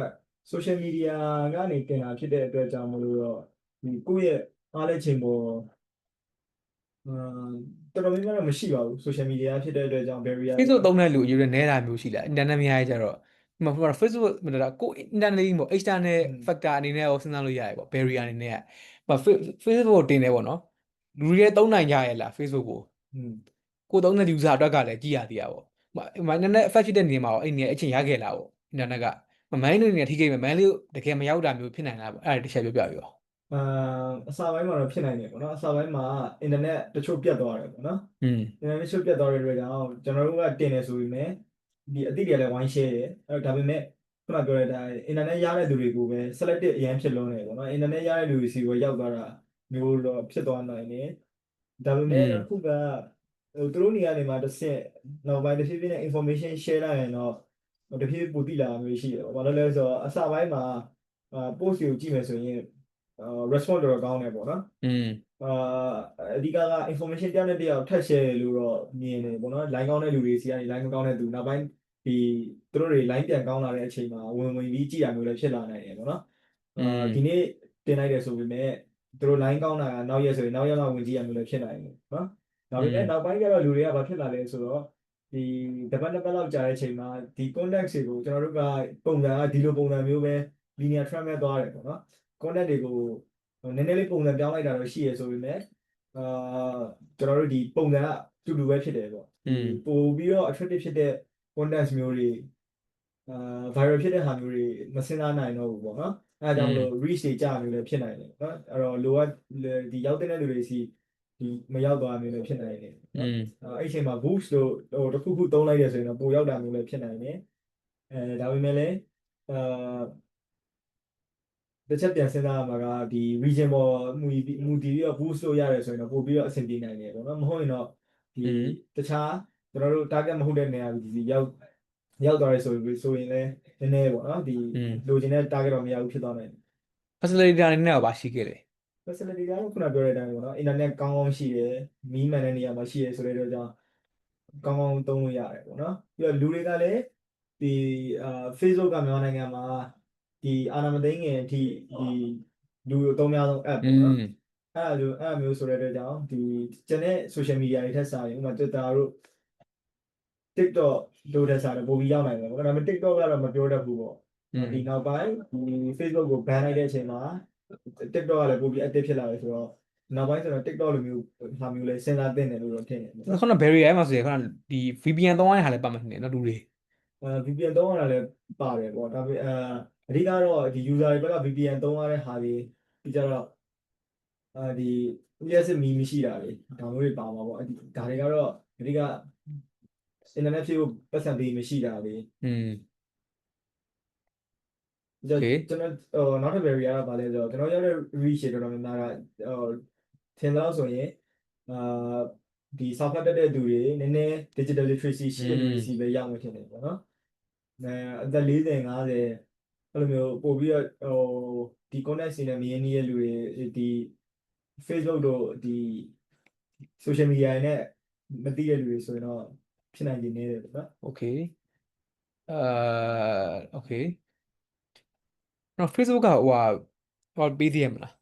Speaker 2: social media ကနေတင်တာဖြစ်တဲ့အတွက်ကြောင့်မလို့တော့ဒီကိုယ့်ရဲ့အားလက်ချိန်ပေါ်တော်တော်များများတော့မရှိပါဘူး social media ဖြစ်တဲ့အတွက်ကြောင့် barrier
Speaker 1: Facebook သုံးတဲ့လူအရေးနဲ့နဲတာမျိုးရှိလား internet မရကြတော့ဒီမှာ Facebook ဒါကို internet လေးပေါ့ external factor အနေနဲ့ရောစဉ်းစားလို့ရတယ်ပေါ့ barrier အနေနဲ့ကFacebook ကိုတင်တယ်ပေါ့နော်လူတွေသုံးနိုင်ကြရဲ့လား Facebook ကိုကိုသုံးတဲ့ user အတွက်ကလည်းကြည့်ရသေးတာပေါ့internet effect ဖြစ်တဲ့နေရာမှာရောအဲ့နေအချိန်ရခဲ့လားပေါ့ internet ကမိုင်းလို့နေထိခဲ့မယ်မိုင်းလို့တကယ်မရောက်တာမျိုးဖြစ်နိုင်လားပေါ့အဲ့ဒါတစ်ချက်ပြောပြပြရော
Speaker 2: အစပိုင်းမှာတော့ဖြစ်နိုင်တယ်ပေါ့နော်အစပိုင်းမှာ internet တချို့ပြတ်သွားတယ်ပေါ့နော်internet တချို့ပြတ်သွားတဲ့အတွက်ကြောင့်ကျွန်တော်တို့ကတင်တယ်ဆိုပေမဲ့ဒီအသစ်တွေလည်းဝိုင်း share တယ်အဲ့ဒါပေမဲ့ခုနပြောတဲ့အတိုင်း internet ရတဲ့သူတွေကိုပဲ selected အရင်ဖြစ်လုံးတယ်ပေါ့နော် internet ရတဲ့လူတွေစီကိုရောက်သွားတာမျိုးတော့ဖြစ်သွားနိုင်တယ်ဒါပေမဲ့အခုကသူတို့နေရာတွေမှာတစ်ဆင့်နောက်ပိုင်းတစ်ဖြည်းဖြည်းနဲ့ information share လိုက်ရင်တော့တဖြည်းဖြည်းပိုတိလာမျိုးရှိတယ်ပေါ့ဘာလို့လဲဆိုတော့အစပိုင်းမှာpost ကိုကြည့်မယ်ဆိုရင်response တော်တော်ကောင်းတယ်ပေါ့နော်အာအဓိက information တယောက်နဲ့တယောက်ထပ် share လို့တော့မြင်တယ်ပေါ့နော် line ကောင်းတဲ့လူတွေစီကနေ line မကောင်းတဲ့သူနောက်ပိုင်းဒီသူတို့တွေ line ပြန်ကောင်းလာတဲ့အချိန်မှာဝင်ပြီးကြည့်ရမျိုးလည်းဖြစ်လာနိုင်တယ်ပေါ့နော်ဒီနေ့တင်လိုက်တယ်ဆိုပေမဲ့သူတို့ line ကောင်းတာကနောက်ရက်ဆိုရင်နောက်ရက်မှဝင်ကြည့်ရမျိုးလည်းဖြစ်နိုင်တယ်နော်ဒါပေမဲ့နောက်ပိုင်းကျတော့လူတွေကဘာဖြစ်လာလဲဆိုတော့ဒီတစ်ပတ်လောက်ကြာတဲ့အချိန်မှာဒီ contact တွေကိုကျွန်တော်တို့ကပုံစံကဒီလိုပုံစံမျိုးပဲ linear trend ပဲသွားတယ်ပေါ့နော် contact တွေကိုနည်းနည်းလေးပုံစံပြောင်းလိုက်တာတော့ရှိရဆိုပေမဲ့ကျွန်တော်တို့ဒီပုံစံကတူတူပဲဖြစ်တယ်ပေါ့ပို့ပြီးတော့ attractive ဖြစ်တဲ့ content မျိုးတွေviral ဖြစ်တဲ့ဟာမျိုးတွေမစင်စားနိုင်တော့ဘူးပေါ့နော်အဲဒါကြောင့်မလို့ reach တွေကြာမျိုးလည်းဖြစ်နိုင်တယ်နော်အဲ့တော့လိုအပ်ဒီရောက်တဲ့လူတွေစီဒီမရောက်သွားမျိုးလည်းဖြစ်နိုင်တယ်နော်အဲ့အချိန်မှာ boost တို့ဟိုတစ်ခုခုသုံးလိုက်ရဆိုရင်တော့ပိုရောက်တာမျိုးလည်းဖြစ်နိုင်တယ်ဒါပေမဲ့လည်းတစ်ချက်ပြန်စဉ်းစားရမှာကဒီ region ပေါ်မူတည်ပြီးတော့ boost လုပ်ရတယ်ဆိုရင်တော့ပို့ပြီးတော့အဆင်ပြေနိုင်တယ်ပေါ့နော်မဟုတ်ရင်တော့ဒီတခြားကျွန်တော်တို့ target မဟုတ်တဲ့နေရာဒီရောက်သွားရဆိုရင်လည်းနည်းနည်းပေါ့နော်ဒီလိုချင်တဲ့ target တော့မရဘူးဖြစ်သွားနိုင်တယ်
Speaker 1: facilitator အနေနဲ့ရောပါရှိခဲ့တယ်
Speaker 2: facility ကတော့ခုနပြောတဲ့အတိုင်းပေါ့နော် internet ကောင်းကောင်းရှိတယ်မီးမှန်တဲ့နေရာမှာရှိတယ်ဆိုတဲ့အတွက်ကြောင့်ကောင်းကောင်းသုံးလို့ရတယ်ပေါ့နော်ပြီးတော့လူတွေကလည်းဒီFacebook ကမြန်မာနိုင်ငံမှာဒီအာဏာမသိမ်းခင်အထိဒီလူအသုံးများဆုံး app ပေါ့နော်အဲ့မျိုးဆိုတဲ့အတွက်ကြောင့်ဒီကျန်တဲ့ social media တွေထက်စာရင်ဥပမာ Twitter တို့ TikTok တို့ထက်စာရင်ပိုပြီးရောက်နိုင်တယ်ပေါ့ဒါပေမဲ့ TikTok ကတော့မပြောတတ်ဘူးပေါ့ဒီနောက်ပိုင်းဒီ Facebook ကို ban လိုက်တဲ့အချိန်မှာ TikTok ကလည်းပိုပြီး active ဖြစ်လာတယ်ဆိုတော့နောက်ပိုင်းဆိုတော့ TikTok လိုမျိုးဟာမျိုးလဲစဉ်းစားသင့်တယ်လို့တော့ထင်တယ်
Speaker 1: ခုန barrier မှာဆိုရင်ခုနဒီ VPN သုံးရတဲ့ဟာလည်းပတ်မှနေနော်လူတွေ
Speaker 2: VPN သုံးရတာလည်းပါတယ်ပေါ့ဒါပေမဲ့အဓိကတော့ဒီ user တွေဘက်က VPN သုံးရတဲ့ဟာတွေပြီးကြတော့ဒီ liyassit မီမရှိတာလေဒါမျိုးတွေပါမှာပေါ့ဒါတွေကတော့အဓိက internet ဖြည့်ဖို့ပတ်စံပေးမရှိတာလေကျွန်တော်နောက်ထပ် barrier ကဘာလဲဆိုတော့ကျွန်တော်ရောက်တဲ့ reach တွေတော်တော်များများကထင်တော့ဆိုရင်ဒီ software တက်တဲ့သူတွေနည်းနည်း digital literacy ရှိတဲ့လူတွေစီပဲရောက်မှထင်တယ်ပေါ့နော်အသက်40 50အဲ့လိုမျိုးပို့ပြီးတော့ဒီ contact စီနဲ့မရင်းနှီးတဲ့လူတွေဒီ Facebook တို့ဒီ social media နဲ့မသိတဲ့လူတွေဆိုရင်တော့ဖြစ်နိုင်နေတယ်ပေါ့နော်
Speaker 1: okay okay နော် Facebook ကဟိုဟာ ဟောပေးသေးရမလား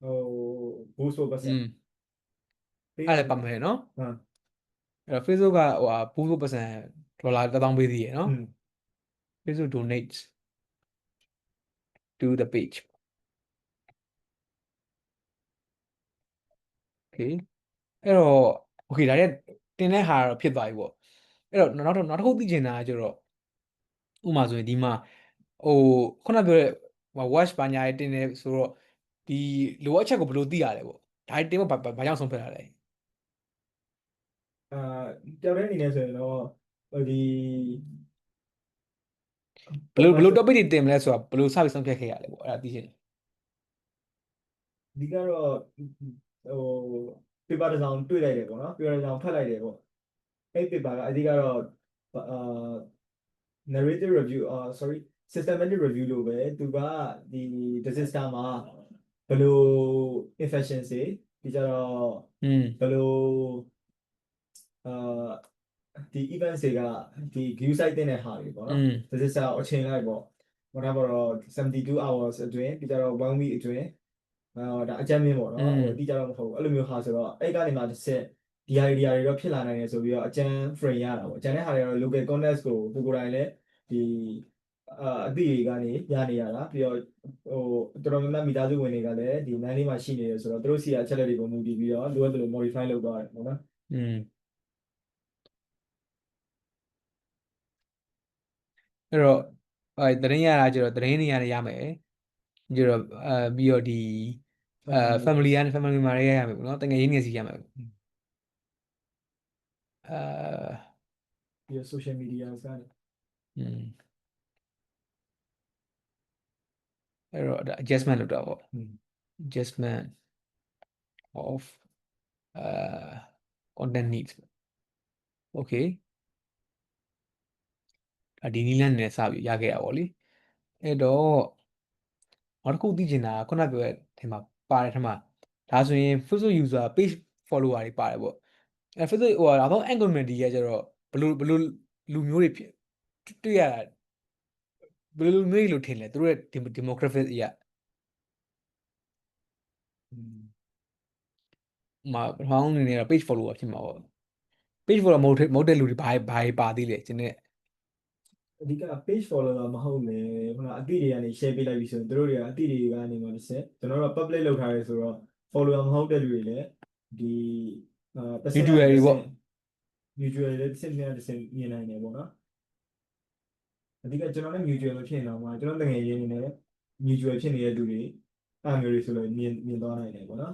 Speaker 2: ဟိုဘူဆိုပတ်စံ
Speaker 1: อืม
Speaker 2: ပေး
Speaker 1: အဲ့
Speaker 2: ရ
Speaker 1: လည်းပါမယ်နော်
Speaker 2: ဟမ်
Speaker 1: အဲ့တော့ Facebook ကဟိုဟာဘူးဖို့ပတ်စံဒေါ်လာ1000ပေးသေးရနော် Facebook donates to the page okay အဲ့တော့ okay ဒါနဲ့တင်တဲ့ဟာတော့ဖြစ်သွားပြီပေါ့အဲ့တော့နောက်တစ်ခုသိချင်တာကကျတော့ဥပမာဆိုရင်ဒီမှာဟိုခုနပြောတဲ့ watch ဘာညာရေးတင်တယ်ဆိုတော့ဒီလိုအပ်ချက်ကိုဘယ်လိုသိရလဲပေါ့ဒါတင်ဖို့ဘာကြောင့်ဆုံးဖြတ်ရလဲ
Speaker 2: တယောက်တည်းအနေနဲ့ဆိုရင်တော့ဒီ
Speaker 1: ဘယ်လို topic တွေတင်မလဲဆိုတာဘယ်လိုစပြီးဆုံးဖြတ်ခဲ့ရလဲပေါ့အဲ့ဒါသိချင်တယ်
Speaker 2: ဒီကတော့ဟို paper တစ်စောင်တွေ့လိုက်တယ်ပေါ့နော် paper တစ်စောင်ဖတ်လိုက်တယ်ပေါ့အဲ့ paper ကအဓိကတော့narrative review sorry systematic review လို့ပဲသူကဒီ disaster မှာဘယ်လို infection တွေဒီကြတော့ဘယ်လိုဒီ event တွေကဒီ view site တင်တဲ့ဟာတွေပေါ့နော် disaster အချိန်လိုက်ပေါ့ဘာသာတော့72 hours အတွင်းဒီကြတော့1 week အတွင်းဒါအကြမ်းမြင်ပေါ့နော်ဟိုတိကျတော့မဟုတ်ဘူးအဲ့လိုမျိုးဟာဆိုတော့အဲ့ကနေမှတစ်ဆက်ဒီဟာတွေတော့ဖြစ်လာနိုင်တယ်ဆိုပြီးတော့အကြမ်း frame ရတာပေါ့အကြမ်းတဲ့ဟာတွေတော့ local context ကိုကိုယ်တိုင်လည်းဒီအသည့်တွေကနေရနေရတာပြီးတော့ဟိုတော်တော်များများမိသားစုဝင်တွေကလည်းဒီ line လေးမှာရှိနေတယ်ဆိုတော့သူတို့စီအချက်လက်တွေကိုမူတည်ပြီးတော့လိုအပ်တယ်လို့ modify လုပ်သွားတယ်ပေါ့နော်
Speaker 1: အဲ့တော့သတင်းရတာကျတော့သတင်းတွေရမယ်ကျတော့ပြီးတော့ဒီ family ကနေ family မှာရမယ်ပေါ့နော်တကယ်ရင်းနေစီရမယ်ပြီး
Speaker 2: တော့ social media စတယ်
Speaker 1: အဲ့တော့ဒါ adjustment လုပ်တာပေါ့ adjustment of content needs okay ဒီနည်းလမ်းနဲ့စပြီးရခဲ့ရပါဗောလေအဲ့တော့နောက်တစ်ခုသိချင်တာခုနပြောတဲ့ထဲမှာပါတယ်ထဲမှာဒါဆိုရင် Facebook user page follower တွေပါတယ်ပေါ့အဲ Facebook ဟိုဒါတော့ engagement တွေကျတော့ဘယ်လိုလူမျိုးတွေဖြစ်တွေ့ရတာဘယ်လိုလူမျိုးတွေလို့ထင်လဲသူတို့ရဲ့ demographic အရာမှာပထမဆုံးအနေနဲ့ page follower ဖြစ်မှာပေါ့ page follower မဟုတ်တဲ့လူတွေဘာပါသေးလဲကျင်းတဲ့အ
Speaker 2: ဓိက page follower မဟုတ်လေခုနအတိတွေကနေ share ပေးလိုက်ပြီဆိုရင်တို့တွေကအတိတွေကနေမှတစ်ဆက်ကျွန်တော်တို့က public လုပ်ထားရဲဆိုတော့ follower မဟုတ်တဲ့လူတွေလည်းဒီတစ်ဆက်
Speaker 1: mutual တွေပေါ့
Speaker 2: mutual လည်းတစ်ဆက်မြင်မြင်နိုင်တယ်ပေါ့နော်အဓိကကျွန်တော်လည်း mutual မဖြစ်နေတော့မှကျွန်တော်တကယ်ရင်းနေတယ် mutual ဖြစ်နေတဲ့လူတွေအဲ့မျိုးတွေဆိုလို့မြင်သွားနိုင်တယ်ပေါ့နော်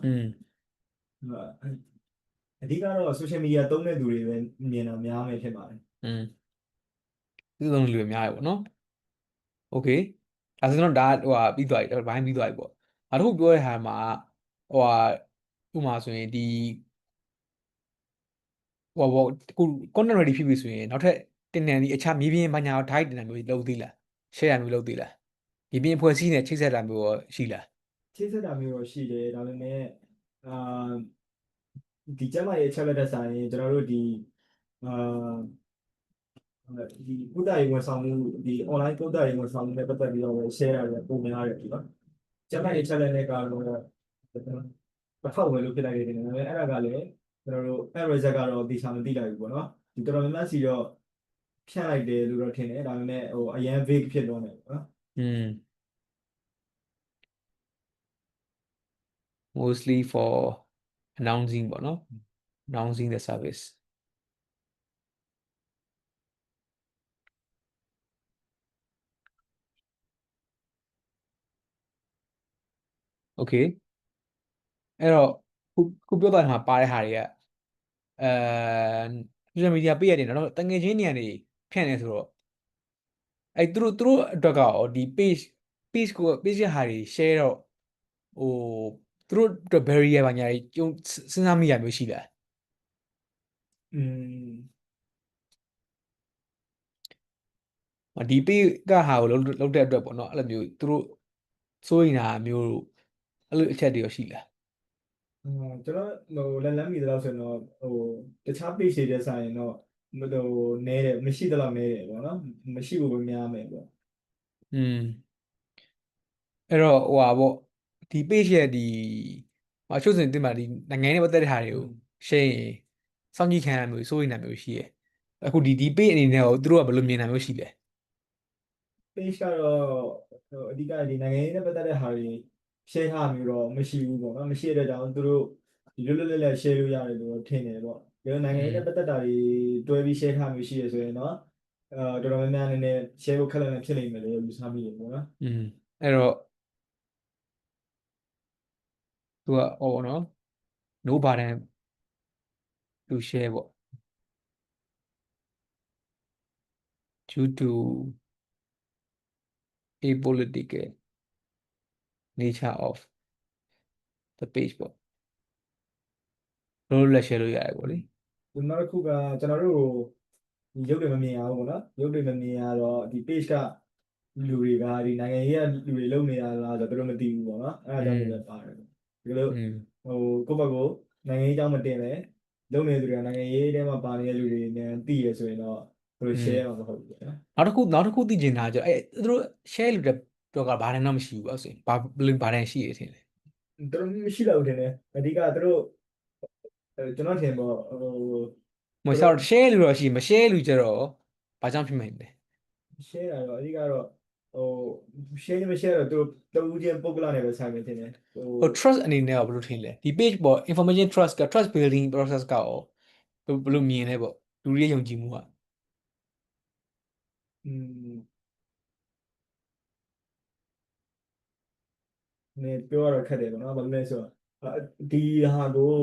Speaker 2: အဓိကတော့ social media သုံးတဲ့လူတွေပဲမြင်တာများမယ်ဖြစ်ပါတယ်
Speaker 1: ဒီသုံးလူတွေများရပေါ့နော် okay ဒါဆိုတော့ဒါဟိုဟာပြီးသွားပြီဘိုင်းပြီးသွားပြီပေါ့နောက်တစ်ခုပြောရတဲ့ဟာမှာဟိုဟာဥပမာဆိုရင်ဒီဟိုဘောခု content ready ဖြစ်ပြီဆိုရင်နောက်ထပ်တင်တယ်ဒီအခြားမြေပြင်ဘာညာဓာတ်တင်တယ်မျိုးလုပ်သေးလား share မျိုးလုပ်သေးလားမြေပြင်ဖွဲ့စည်းနေချိတ်ဆက်တာမျိုးရှိလား
Speaker 2: ချိတ်ဆက်တာမျိုးရှိတယ်ဒါပေမဲ့ဒီကျမရဲ့အချက်လက်သက်ဆိုင်ကျွန်တော်တို့ဒီဒီကုသရေးဝန်ဆောင်မှုဒီ online ကုသရေးဝန်ဆောင်မှုနဲ့ပတ်သက်ပြီးတော့ share ရတယ်ပုံများရတယ်ဒီနော်ကျမရဲ့အချက်လက်နဲ့ကတော့ပထောက်ဝယ်လို့ဖြစ်လိုက်တယ်ဒါပေမဲ့အဲ့ဒါကလည်းကျွန်တော်တို့ ad result ကတော့ဒီစာမသိလိုက်ဘူးပေါ့နော်ဒီတော်တော်များများစီတော့ဖြန့်လိုက်တယ်လို့တော့ထင်တယ်ဒါပေမဲ့ဟိုအရန် vague ဖြစ်သွားတယ်ပေါ့နော်
Speaker 1: mostly for announcing ပေါ့နော် announcing the service okay အဲ့တော့ခုပြောတာမှာပါတဲ့ဟာတွေကအဲ social media ပြရတယ်နော်တငယ်ချင်းတွေကနေဖြန့်နေဆိုတော့အဲ့သူတို့အတွက်ကရောဒီ page ကို page ရဟာတွေ share တော့ဟိုသူတို့အတွက် barrier ဘာညာတွေကျုံစဉ်းစားမိရမျိုးရှိလားဒီ page ကဟာကိုလုပ်တဲ့အတွက်ပေါ့နော်အဲ့လိုမျိုးသူတို့စိုးရိမ်တာမျိုးအဲ့လိုအချက်တွေရောရှိလား
Speaker 2: ကျွန်တော်ဟိုလက်မိသလောက်ဆိုရင်တော့ဟိုတခြား page တွေဆိုင်ရင်တော့ဟိုနဲတယ်မရှိသလောက်နဲတယ်ပေါ့နော်မရှိဘူးပဲများမယ်ပေါ့
Speaker 1: อืมအဲ့တော့ဟိုဟာပေါ့ဒီ page ရဲ့ဒီဟိုအချို့ဆိုရင်တင်ပါဒီနိုင်ငံရေးနဲ့ပတ်သက်တဲ့ဟာတွေကို share ရင်စောင့်ကြည့်ခံရမျိုးစိုးရိမ်တာမျိုးရှိရယ်အခုဒီ page အနေနဲ့ရောသူတို့ကဘယ်လိုမြင်တာမျိုးရှိလဲ
Speaker 2: page ကတော့အဓိကဒီနိုင်ငံရေးနဲ့ပတ်သက်တဲ့ဟာတွေ share ထားမျိုးတော့မရှိဘူးပေါ့နော်မရှိတဲ့ကြောင့်သူတို့ဒီလွတ်လွတ်လပ်လပ် share လို့ရတယ်လို့ထင်တယ်ပေါ့ဒီနိုင်ငံရေးနဲ့ပတ်သက်တာတွေတွဲပြီး share ထားမျိုးရှိရဆိုရင်တော့တော်တော်များများနည်းနည်း share ဖို့ခက်လက်ဖြစ်နေမယ်လို့ယူဆမိတယ်ပေါ့နော်
Speaker 1: อืมအဲ့တော့သူကဟောနော် no burden to share ပေါ့ due to apolitical nature of the page ပေါ့လို့လက် share လို့ရတယ်ပေါ့လေ
Speaker 2: ဒီနောက်တစ်ခုကကျွန်တော်တို့ဒီရုပ်တွေမမြင်ရဘူးပေါ့နော်ရုပ်တွေမမြင်ရတော့ဒီ page ကလူတွေကဒီနိုင်ငံရေးကလူတွေလုံနေရလားဆိုတော့သူတို့မသိဘူးပေါ့နော်အဲဒါကြောင့်လည်းပါတယ်ဒီလို
Speaker 1: อืม
Speaker 2: ဟိုကိုယ့်ဘက်ကိုနိုင်ငံရေးအကြောင်းမတင်လဲလုံနေသူတွေကနိုင်ငံရေးထဲမှာပါနေတဲ့လူတွေနဲ့သိရဆိုရင်တော့သူတို့
Speaker 1: อืม
Speaker 2: share မှာမဟုတ်ဘူးပေါ့နော်
Speaker 1: နောက်တစ်ခုသိချင်တာကြအဲ့သူတို့ share လို့တဲ့တော့ကဘာမှတော့မရှိဘူးပေါ့ဆိုရင်ဘာဘယ်လိုဘာတန်ရှိရထင်လဲ
Speaker 2: သူတို့မရှိတော့ဘူးတင်တယ်အဓိကသူတို့ကျွန်တော်ထင်ပေါ့
Speaker 1: မဟုတ်
Speaker 2: သူတို့
Speaker 1: share လို့တော့ရှိမ share လို့ကြတော့ဘာကြောင့်ဖြစ်မှန်းလဲ
Speaker 2: share တာတော့အဓိကတော့ဟို share မ share တော့သူတို့တူချင်းပုဂ္ဂလနဲ့ပဲဆိုင်နေတင်တယ်
Speaker 1: ဟို trust အနေနဲ့ကဘယ်လိုထင်လဲဒီ page ပေါ် information trust က trust building process ကရောဘယ်လိုမြင်လဲပေါ့လူတွေရဲ့ယုံကြည်မှုက
Speaker 2: อืมနေပြောရတော့ခက်တယ်ပေါ့နော်ဘာလို့လဲဆိုတော့ဒီဟာကို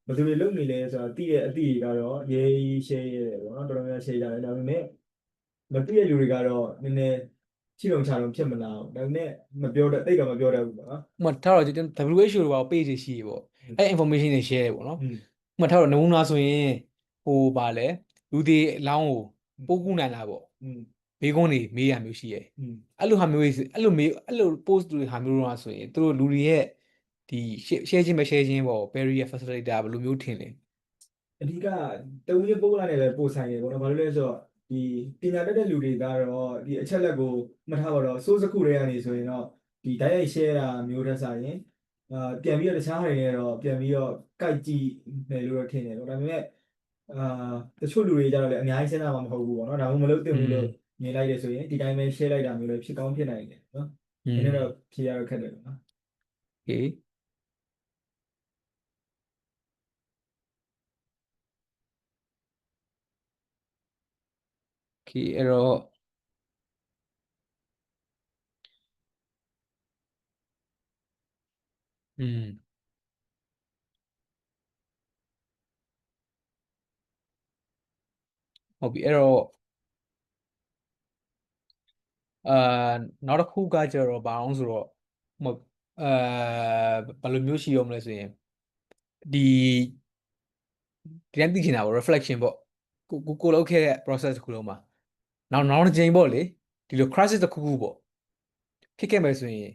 Speaker 2: ဘယ်သူတွေလုပ်နေလဲဆိုတော့တည့်တဲ့အသည့်တွေကတော့ရေး share ရတယ်ပေါ့နော်တော်တော်များများ share ကြတယ်ဒါပေမဲ့မသိတဲ့လူတွေကတော့နည်းနည်းချိတုံချတုံဖြစ်မလာဘူးဒါပေမဲ့မပြောတဲ့တိတ်တော့မပြောတတ်ဘူးပေါ့နော်
Speaker 1: ဥပမာထားတော့ WHO တို့ဘာ page တွေရှိရေပေါ့အဲ့ information တွေ share တယ်ပေါ့နော်
Speaker 2: อืม
Speaker 1: ဥပမာထားတော့နမူနာဆိုရင်ဟိုဗာလဲလူတွေအလောင်းကိုပိုးကူးနိုင်တာပေါ့
Speaker 2: อืม
Speaker 1: မိကုန်းတွေမေးရမျိုးရှိရယ်
Speaker 2: อืม
Speaker 1: အဲ့လိုဟာမျိုးတွေအဲ့လိုမေးအဲ့လို post တွေဟာမျိုးတော့ဆိုရင်သူတို့လူတွေရဲ့ဒီ share ချင်းပဲ share ချင်းပေါ့ barrier facilitator ဘယ်လိုမျိုးထင်လဲ
Speaker 2: အဓိကတဝင်းပုဂ္ဂလနဲ့ပဲပို့ဆိုင်တယ်ပေါ့နော်ဘာလို့လဲဆိုတော့ဒီပညာတတ်တဲ့လူတွေကတော့ဒီအချက်လက်ကိုမှတ်ထားပါတော့ source တစ်ခုတည်းကနေဆိုရင်တော့ဒီတိုက်ရိုက် share တာမျိုးတစ်ဆိုင်ရင်ပြန်ပြီးတော့တခြားဟာတွေနဲ့တော့ပြန်ပြီးတော့ကိုက်ကြည့်တယ်လို့တော့ထင်တယ်ပေါ့ဒါပေမဲ့အာတချို့လူတွေကြတော့လည်းအများကြီးစဉ်းစားမှာမဟုတ်ဘူးပေါ့နော်ဒါမှမဟုတ်မလုပ်သင့်
Speaker 1: อืม
Speaker 2: ဘူးလို့မြင်လိုက်တယ်ဆိုရင်ဒီတိုင်းပဲ share လိုက်တာမျိုးလည်းဖြစ်ကောင်းဖြစ်နိုင်တယ်နော်
Speaker 1: อื
Speaker 2: ဒီနေ့တော့
Speaker 1: ม
Speaker 2: ဖြေရတော့ခက်တယ်ပေါ့နော်
Speaker 1: โอเคโอเคအဲ့တော့อืมဟုတ်ပြီအဲ့တော့အာနောက်တစ်ခုကကျတော့ဘာအောင်ဆိုတော့ဟိုဘယ်လိုမျိုးရှိရောမလဲဆိုရင်ဒီဒီတိုင်းသိချင်တာပေါ့ reflection ပေါ့ကိုလောက်ခဲ့တဲ့ process တစ်ခုလုံးမှာနောက်တစ်ချိန်ပေါ့လေဒီလို crisis တစ်ခုခုပေါ့ဖြစ်ခဲ့မယ်ဆိုရင်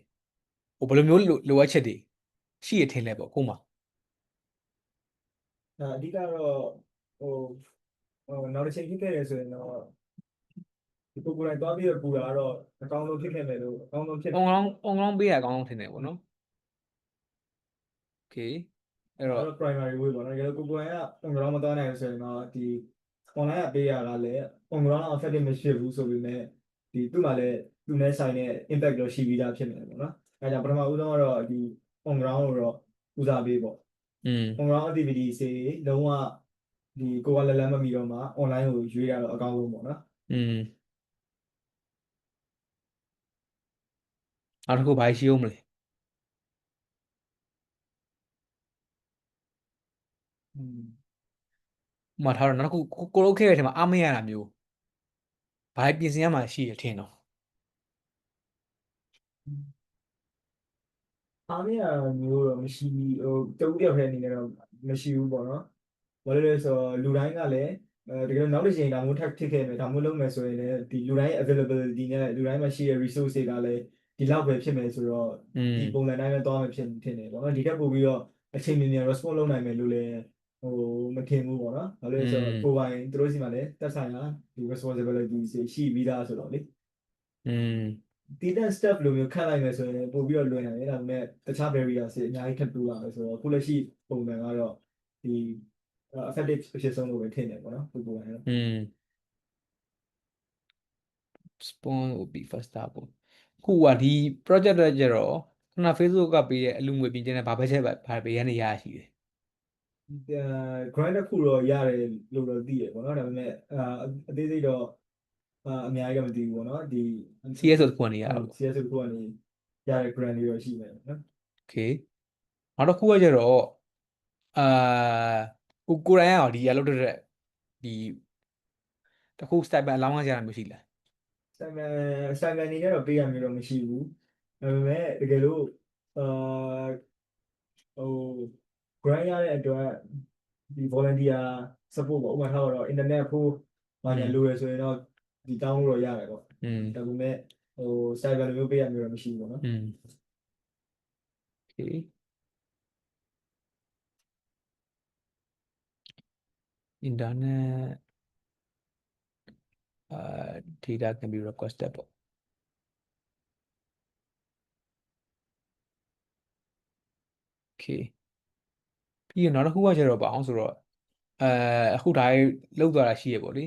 Speaker 1: ဟိုဘယ်လိုမျိုးလိုအပ်ချက်တွေရှိရထင်လဲပေါ့ကို့မှာ
Speaker 2: အဓိကတော့ဟိုနောက်တစ်ချိန်ဖြစ်ခဲ့တယ်ဆိုရင်တော့ ဒီကိုယ်တိုင်သွားပြီးတော့ပူတာကတော့အကောင်းဆုံးဖြစ်ခဲ့မယ်လို့အကောင်းဆုံးဖြစ်
Speaker 1: အွန်ကောင်းပေးရအကောင်းဆုံးထင်တယ်ပေါ့နော်โอเคအဲ့တော့
Speaker 2: အဲ့တော့ primary way ပေါ့နော်ဒါကိုယ်တိုင်က on ground မသွားနိုင်ဘူးဆိုရင်တော့ဒီ online ကပေးရတာလည်း on ground effective မဖြစ်ဘူးဆိုပေမဲ့ဒီသူ့မှာလည်းသူနဲ့ဆိုင်တဲ့ impact တော့ရှိပြီးသားဖြစ်နေတယ်ပေါ့နော်အဲဒါကြောင့်ပထမဦးဆုံးကတော့ဒီ on ground ကိုတော့ဦးစားပေးပေါ့
Speaker 1: อืม
Speaker 2: on ground activity တွေလုံးဝဒီကိုယ်ကလည်းမမီတော့မှ online ကိုရွေးရတော့အကောင်းဆုံးပေါ့နော်
Speaker 1: อืมနောက်တစ်ခုဘာရှိအောင်မလဲ
Speaker 2: อืม
Speaker 1: ဥပမာထားတော့နောက်တစ်ခုကိုလောက်ခဲ့တဲ့အချိန်မှာအားမရတာမျိုးဘာပြင်ဆင်ရမှာရှိရထင်တော့
Speaker 2: အားမရမျိုးတော့မရှိဟိုတူတယောက်တည်းအနေနဲ့တော့မရှိဘူးပေါ့နော်ဘာလို့လဲဆိုတော့လူတိုင်းကလည်းတကယ်လို့နောက်တစ်ချိန်ဒါမျိုးထပ်ဖြစ်ခဲ့မယ်ဒါမျိုးလုပ်မယ်ဆိုရင်လည်းဒီလူတိုင်း availability နဲ့လူတိုင်းမှာရှိတဲ့ resource တွေကလည်းဒီလောက်ပဲဖြစ်မယ်ဆိုတော့
Speaker 1: อืม
Speaker 2: ဒီပုံစံတိုင်းပဲသွားမယ်ဖြစ်နေပေါ့နော်ဒီထက်ပိုပြီးတော့အချိန်မြင့်မြန် response လုပ်နိုင်မယ်လို့လည်းဟိုမထင်ဘူးပေါ့နော်ဘာလို့
Speaker 1: อื
Speaker 2: လဲဆိုတော့ကိုယ်
Speaker 1: ม
Speaker 2: ပိုင်သူတို့စီမှာလည်းတက်ဆိုင်ရာဒီ responsibility ရှိပြီးသားဆိုတော့လေ
Speaker 1: อืม
Speaker 2: တည်တဲ့ step လိုမျိုးခန့်လိုက်မယ်ဆိုရင်ပို့ပြီးတော့လွယ်နိုင်တယ်ဒါပေမဲ့တခြား barrier တွေအများကြီးထပ်တိုးလာမယ်ဆိုတော့ခုလက်ရှိပုံစံကတော့ဒီ effective အဖြစ်ဆုံးလို့ပဲထင်တယ်ပေါ့နော်ပုံစံကတော့
Speaker 1: spawn ကို be faster ပေါ့ခုကဒီ project တွေကြတော့ခုန Facebook ကပေးတဲ့အလူငွေပြင်ခြင်းနဲ့ဘာပဲချက်ဘာပေးရနေရရှိတယ်
Speaker 2: grant တစ်ခုတော့ရတယ်လို့တော့သိရပေါ့နော်ဒါပေမဲ့အသေးစိတ်တော့အများကြီးတော့မသိဘူးပေါ့နော်ဒီ
Speaker 1: CS ဆိုတစ်ခုကနေရတာပေါ့
Speaker 2: CS တစ်ခုကနေရတဲ့ grant တွေတော့ရှိမယ်နော်
Speaker 1: okay နောက်တစ်ခုကကြတော့ကိုရိုင်းအောင်ဒီရလောက်တဲ့ဒီတခု step by အလောင်းရတာမျိုးရှိလား
Speaker 2: ဆိုင်ကန်နေတော့ပေးရမျိုးတော့မရှိဘူးဒါပေမဲ့တကယ်လို့ဟို grant ရတဲ့အတွက်ဒီ volunteer support ပေါ့ဥပမာထားတော့ internet ဖို့ဘာညာလိုရဆိုရင်တော့ဒီတောင်းလို့တော့ရတယ်ပေါ့ဒါပေမဲ့cyber လိုမျိုးပေးရမျိုးတော့မရှိဘူးပေါ့နော်
Speaker 1: okay internet data can be requested ပေါ့ okay ပြီးရင်နောက်တစ်ခုကကျတော့ဘာအောင်ဆိုတော့အခုဒါလောက်သွားတာရှိရပေါ့လေ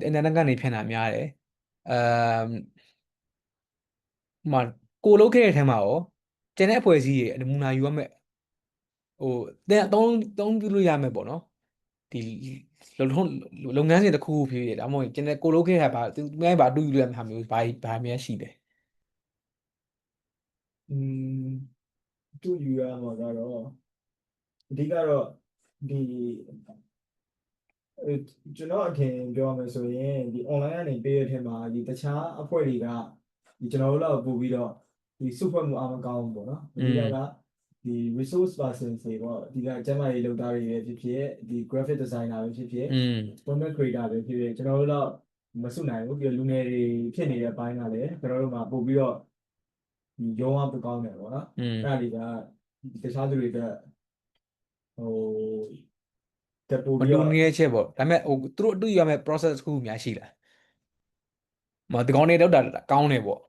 Speaker 1: internet ကနေဖြန့်တာများတယ်မှာကိုလုတ်ခဲ့တဲ့အထက်မှာရောကျန်တဲ့အဖွဲ့အစည်းတွေနမူနာယူရမယ်ဟိုတဲ့အသုံးပြုလို့ရမယ်ပေါ့နော်ဒီလုပ်ငန်းစဉ်တစ်ခုခုဖြစ်ဖြစ်ဒါမှမဟုတ်ကျန်တဲ့ကိုလုတ်ခဲ့တာဘာသူများဘာတူယူလို့ရမယ့်ဟာမျိုးဘာများရှိတယ်
Speaker 2: သူ့ယူရမှာကတော့အဓိကတော့ဒီကျွန်တော်အထင်ပြောရမယ်ဆိုရင်ဒီ online ကနေပေးရတဲ့ထဲမှာဒီတခြားအဖွဲ့တွေကဒီကျွန်တော်တို့လောက်ပို့ပြီးတော့ဒီစုဖွဲ့မှုအားမကောင်းဘူးပေါ့နော်အဓိကကဒီ resource person တွေပေါ့အဓိကကျန်းမာရေးလုပ်သားတွေပဲဖြစ်ဖြစ်ဒီ graphic designer ပဲဖြစ်ဖြစ် content creator ပဲဖြစ်ဖြစ်ကျွန်တော်တို့တော့မစုနိုင်ဘူးပြီးတော့လူငယ်တွေဖြစ်နေတဲ့အပိုင်းကလည်းကျွန်တော်တို့မှာပို့ပြီးတော့ဒီရုံးအားပိုကောင်းတယ်ပေါ့နော်အဲ့ဒါတွေကတခြားသူတွေကဟိုတက်ပို့
Speaker 1: မ
Speaker 2: ပြီးတော့
Speaker 1: တူနေတဲ့ချက်ပေါ့ဒါပေမဲ့ဟိုသူတို့အတူယူရမယ့် process တစ်ခုများရှိလားဒီကောင်းနေတော့တာကောင်းတယ်ပေါ့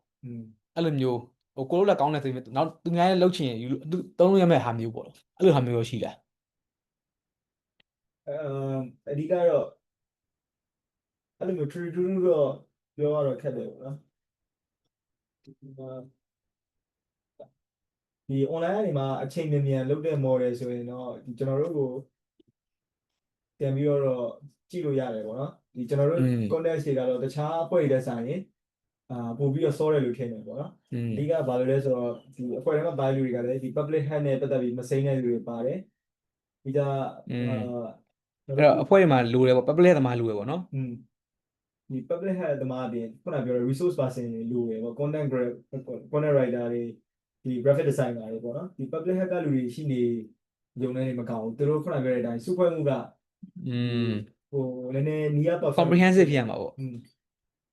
Speaker 1: အဲ့လိုမျိုးဟိုကိုလိုလည်းကောင်းတယ်ဆိုရင်နောက်သူများလည်းလှုပ်ချင်ယူသုံးလို့ရမယ့်ဟာမျိုးပေါ့အဲ့လိုဟာမျိုးရောရှိလား
Speaker 2: အဓိကတော့အဲ့လိုမျိုး true true တော့ပြောရတော့ခက်တယ်ပေါ့နော်ဒီ online ကနေမှာအချိန်မြန်လုပ်တဲ့ model ဆိုရင်တော့ဒီကျွန်တော်တို့ကိုပြန်ပြီးတော့ကြည့်လို့ရတယ်ပေါ့နော်ဒီကျွန်တော်တို့ context တွေကတော့တခြားအဖွဲ့တွေတက်ဆိုင်ရင်ပို့ပြီးတော့စောတယ်လို့ထင်တယ်ပေါ့နော်အဓိကဘာလို့လဲဆိုတော့ဒီအဖွဲ့ထဲမှာပါလူတွေကလည်းဒီ public health နဲ့ပတ်သက်ပြီးမစိမ့်တဲ့လူတွေပါတယ်ပြီးတော့
Speaker 1: အဲ့တော့အဖွဲ့မှာလိုတယ်ပေါ့ public သမားလိုတယ်ပေါ့နော်
Speaker 2: ဒီ public health သမားအပြင်ခုနပြောတဲ့ resource person တွေလိုတယ်ပေါ့ content writer တွေဒီ graphic designer တွေပေါ့နော်ဒီ public health ကလူတွေရှိနေရုံနဲ့မကောင်းဘူးသူတို့ခုနပြောတဲ့အတိုင်းစုဖွဲ့မှုကဟိုနည်းနည်းနီးရပါ
Speaker 1: comprehensive ဖြစ်ရမှာပေါ့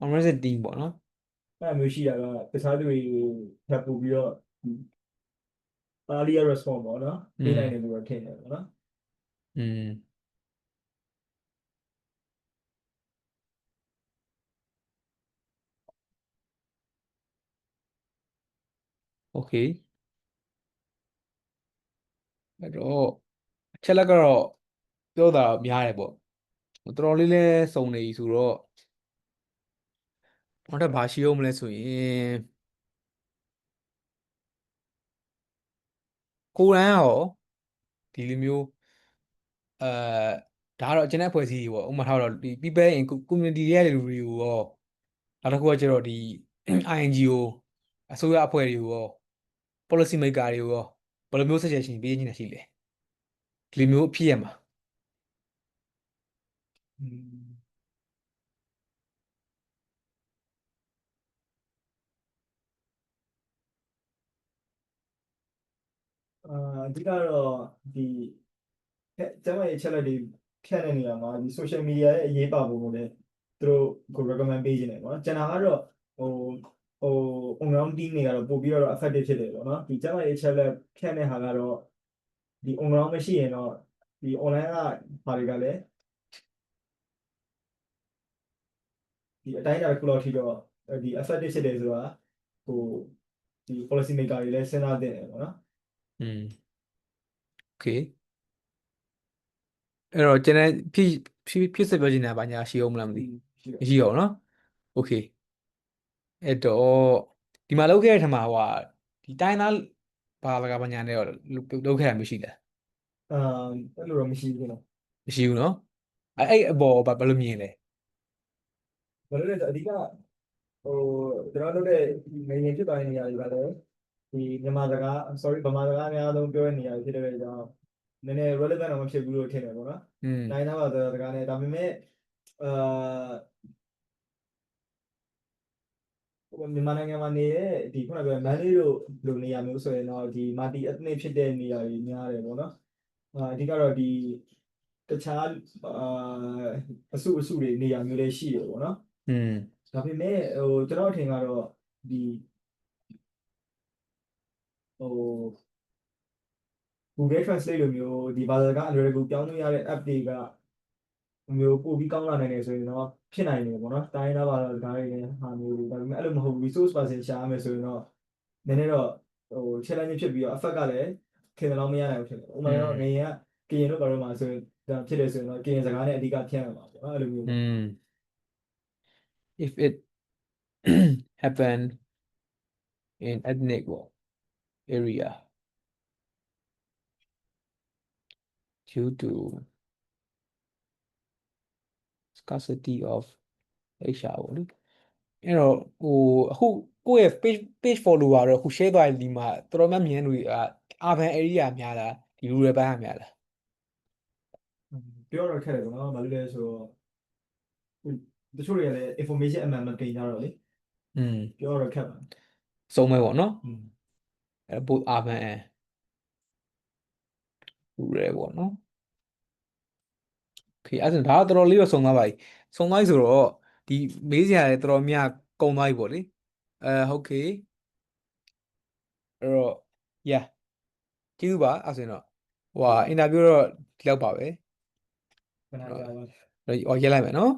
Speaker 1: comprehensive team ပေါ့နော်
Speaker 2: အဲ့မျိုးရှိတာကတခြားသူတွေထပ်ပို့ပြီးတော့ earlier response ပေါ့နော်ပေးနိုင်တယ်လို့တော့ထင်တယ်ပေါ့နော်
Speaker 1: โอเคအဲ့တော့အချက်လက်ကတော့ပြောတာများတယ်ပေါ့တော်တော်လေးလဲစုံနေပြီဆိုတော့နောက်ထပ်ဘာရှိအောင်မလဲဆိုရင်ကိုရန်ရောဒီလိုမျိုးအဲဒါကတော့ကျွန်တဲ့အဖွဲ့အစည်းတွေပေါ့ဥပမာထားတော့ဒီ people in community ရဲ့လူတွေကိုရောနောက်တစ်ခုကကျတော့ဒီ INGO အစိုးရအဖွဲ့တွေကိုရော policy maker တွေကိုရောဘယ်လိုမျိုး suggestion ပေးနေရှိလဲဒီလိုမျိုးဖြစ်ရမှာ
Speaker 2: အဓိကတော့ဒီကျမရဲ့ challenge တွေဖြတ်တဲ့နေရာမှာဒီ social media ရဲ့အရေးပါပုံကိုလည်းသူတို့ကို recommend ပေးခြင်းတယ်ပေါ့နော်ကျွန်တော်ကတော့ဟို on-ground team တွေကတော့ပို့ပြီးတော့ effective ဖြစ်တယ်ပေါ့နော်ဒီကျမရဲ့ challenge ဖြတ်တဲ့ဟာကတော့ဒီ on-ground မရှိရင်တော့ဒီ online ကဘာတွေကလည်းဒီအတိုင်းအတာတစ်ခုလောက်ထိတော့ဒီ effective ဖြစ်တယ်ဆိုတာ ဟိုဒီ policy maker တွေလည်းစဉ်းစားသင့်တယ်ပေါ့နော်
Speaker 1: อืมโอเคအဲ့တော့ကျွန်တော်ဖြစ်စပြောချင်တာဘာညာရှိအောင်မလားမသိ
Speaker 2: ရှိတယ်
Speaker 1: မရှိတော့ဘူးเนาะโอเคအဲ့တော့ဒီမှာလောက်ခဲ့တဲ့ထက်မှာဟိုဟာဒီတိုင်းသားဘာလကဘာညာနဲ့တော့လောက်ခဲ့တာမရှိလား
Speaker 2: အဲ့လိုတော့မရှိဘူးနော်
Speaker 1: မရှိဘူးเนาะအဲ့အပေါ်ဘာလို့မြင်လဲ
Speaker 2: ဘာလို့လဲဆိုတော့အဓိကဟိုကျွန်တော်တို့တဲ့ငွေရင်ဖြစ်သွားတဲ့နေရာတွေကလည်းဒီမြန်မာစကား sorry ဗမာစကားအများဆုံးပြောတဲ့နေရာတွေဖြစ်တဲ့အတွက်ကြောင့်နည်းနည်း relevant တော့မဖြစ်ဘူးလို့ထင်တယ်ပေါ့နော်
Speaker 1: อืม
Speaker 2: တိုင်းသားဘာသာစကားနဲ့ဒါပေမဲ့မြန်မာနိုင်ငံမှာနေတဲ့ဒီခုနကပြောမန္တလေးတို့လိုနေရာမျိုးဆိုရင်တော့ဒီ multi ethnic ဖြစ်တဲ့နေရာတွေများတယ်ပေါ့နော်အဓိကတော့ဒီတခြားအစုတွေနေရာမျိုးလေးရှိတယ်ပေါ့နော်
Speaker 1: อืม
Speaker 2: ဒါပေမဲ့ကျွန်တော်အထင်ကတော့ဒီဟို Google Translate လိုမျိုးဒီဘာသာစကားအလွယ်တကူပြောင်းလို့ရတဲ့ app တွေကမျိုးပို့ပြီးကောင်းလာနိုင်တယ်ဆိုရင်တော့ဖြစ်နိုင်တယ်ပေါ့နော်တိုင်းသားဘာသာစကားတွေနဲ့ဟာမျိုးတွေဒါပေမဲ့အဲ့လိုမဟုတ်ဘူး resource person ရှာရမယ်ဆိုရင်တော့နည်းနည်းတော့challenge ဖြစ်ပြီးတော့ effect ကလည်းခင်ဗျားမရနိုင်ဘူးဖြစ်တယ်ဥပမာတော့ငရင်ကကရင်တို့ဘာလို့မှဆိုရင်ဒါဖြစ်တယ်ဆိုရင်တော့ကရင်စကားနဲ့အဓိကဖြန့်ရမှာပေါ့နော်အဲ့လိုမျိုး
Speaker 1: อืม if it happen in ethnic area due to scarcity of HR ပေါ့လေအဲ့တော့ဟိုအခုကိုယ့်ရဲ့ page follower တော့အခု share သွားတဲ့ဒီမှာတော်တော်များများမြင်တဲ့လူတွေက urban area များလားဒီ rural ဘက်ကများလား
Speaker 2: ပြောတော့ခက်တယ်ပေါ့နော်ဘာလို့လဲဆိုတော့တချို့တွေကလည်း information အမှန်မတင်ကြတော့လေ
Speaker 1: อืม
Speaker 2: ပြောတော့ခက်ပါ
Speaker 1: စုံပဲပေါ့နော်
Speaker 2: อืม
Speaker 1: အဲ့ both urban and rural ပေါ့နော် okay အဲ့ဒါဆိုဒါကတော်တော်လေးတော့စုံသွားပါပြီစုံသွားပြီဆိုတော့ဒီမေးစရာတွေတော်တော်များကုန်သွားပြီပေါ့လေဟုတ်ကဲ့အဲ့တော့ yeah ကျေးဇူးပါအဲ့ဆိုရင်တော့ဟိုဟာ interview တော့ဒီလောက်ပါပဲ
Speaker 2: ခဏကြာပါ
Speaker 1: ရက်လိုက်မယ်နော်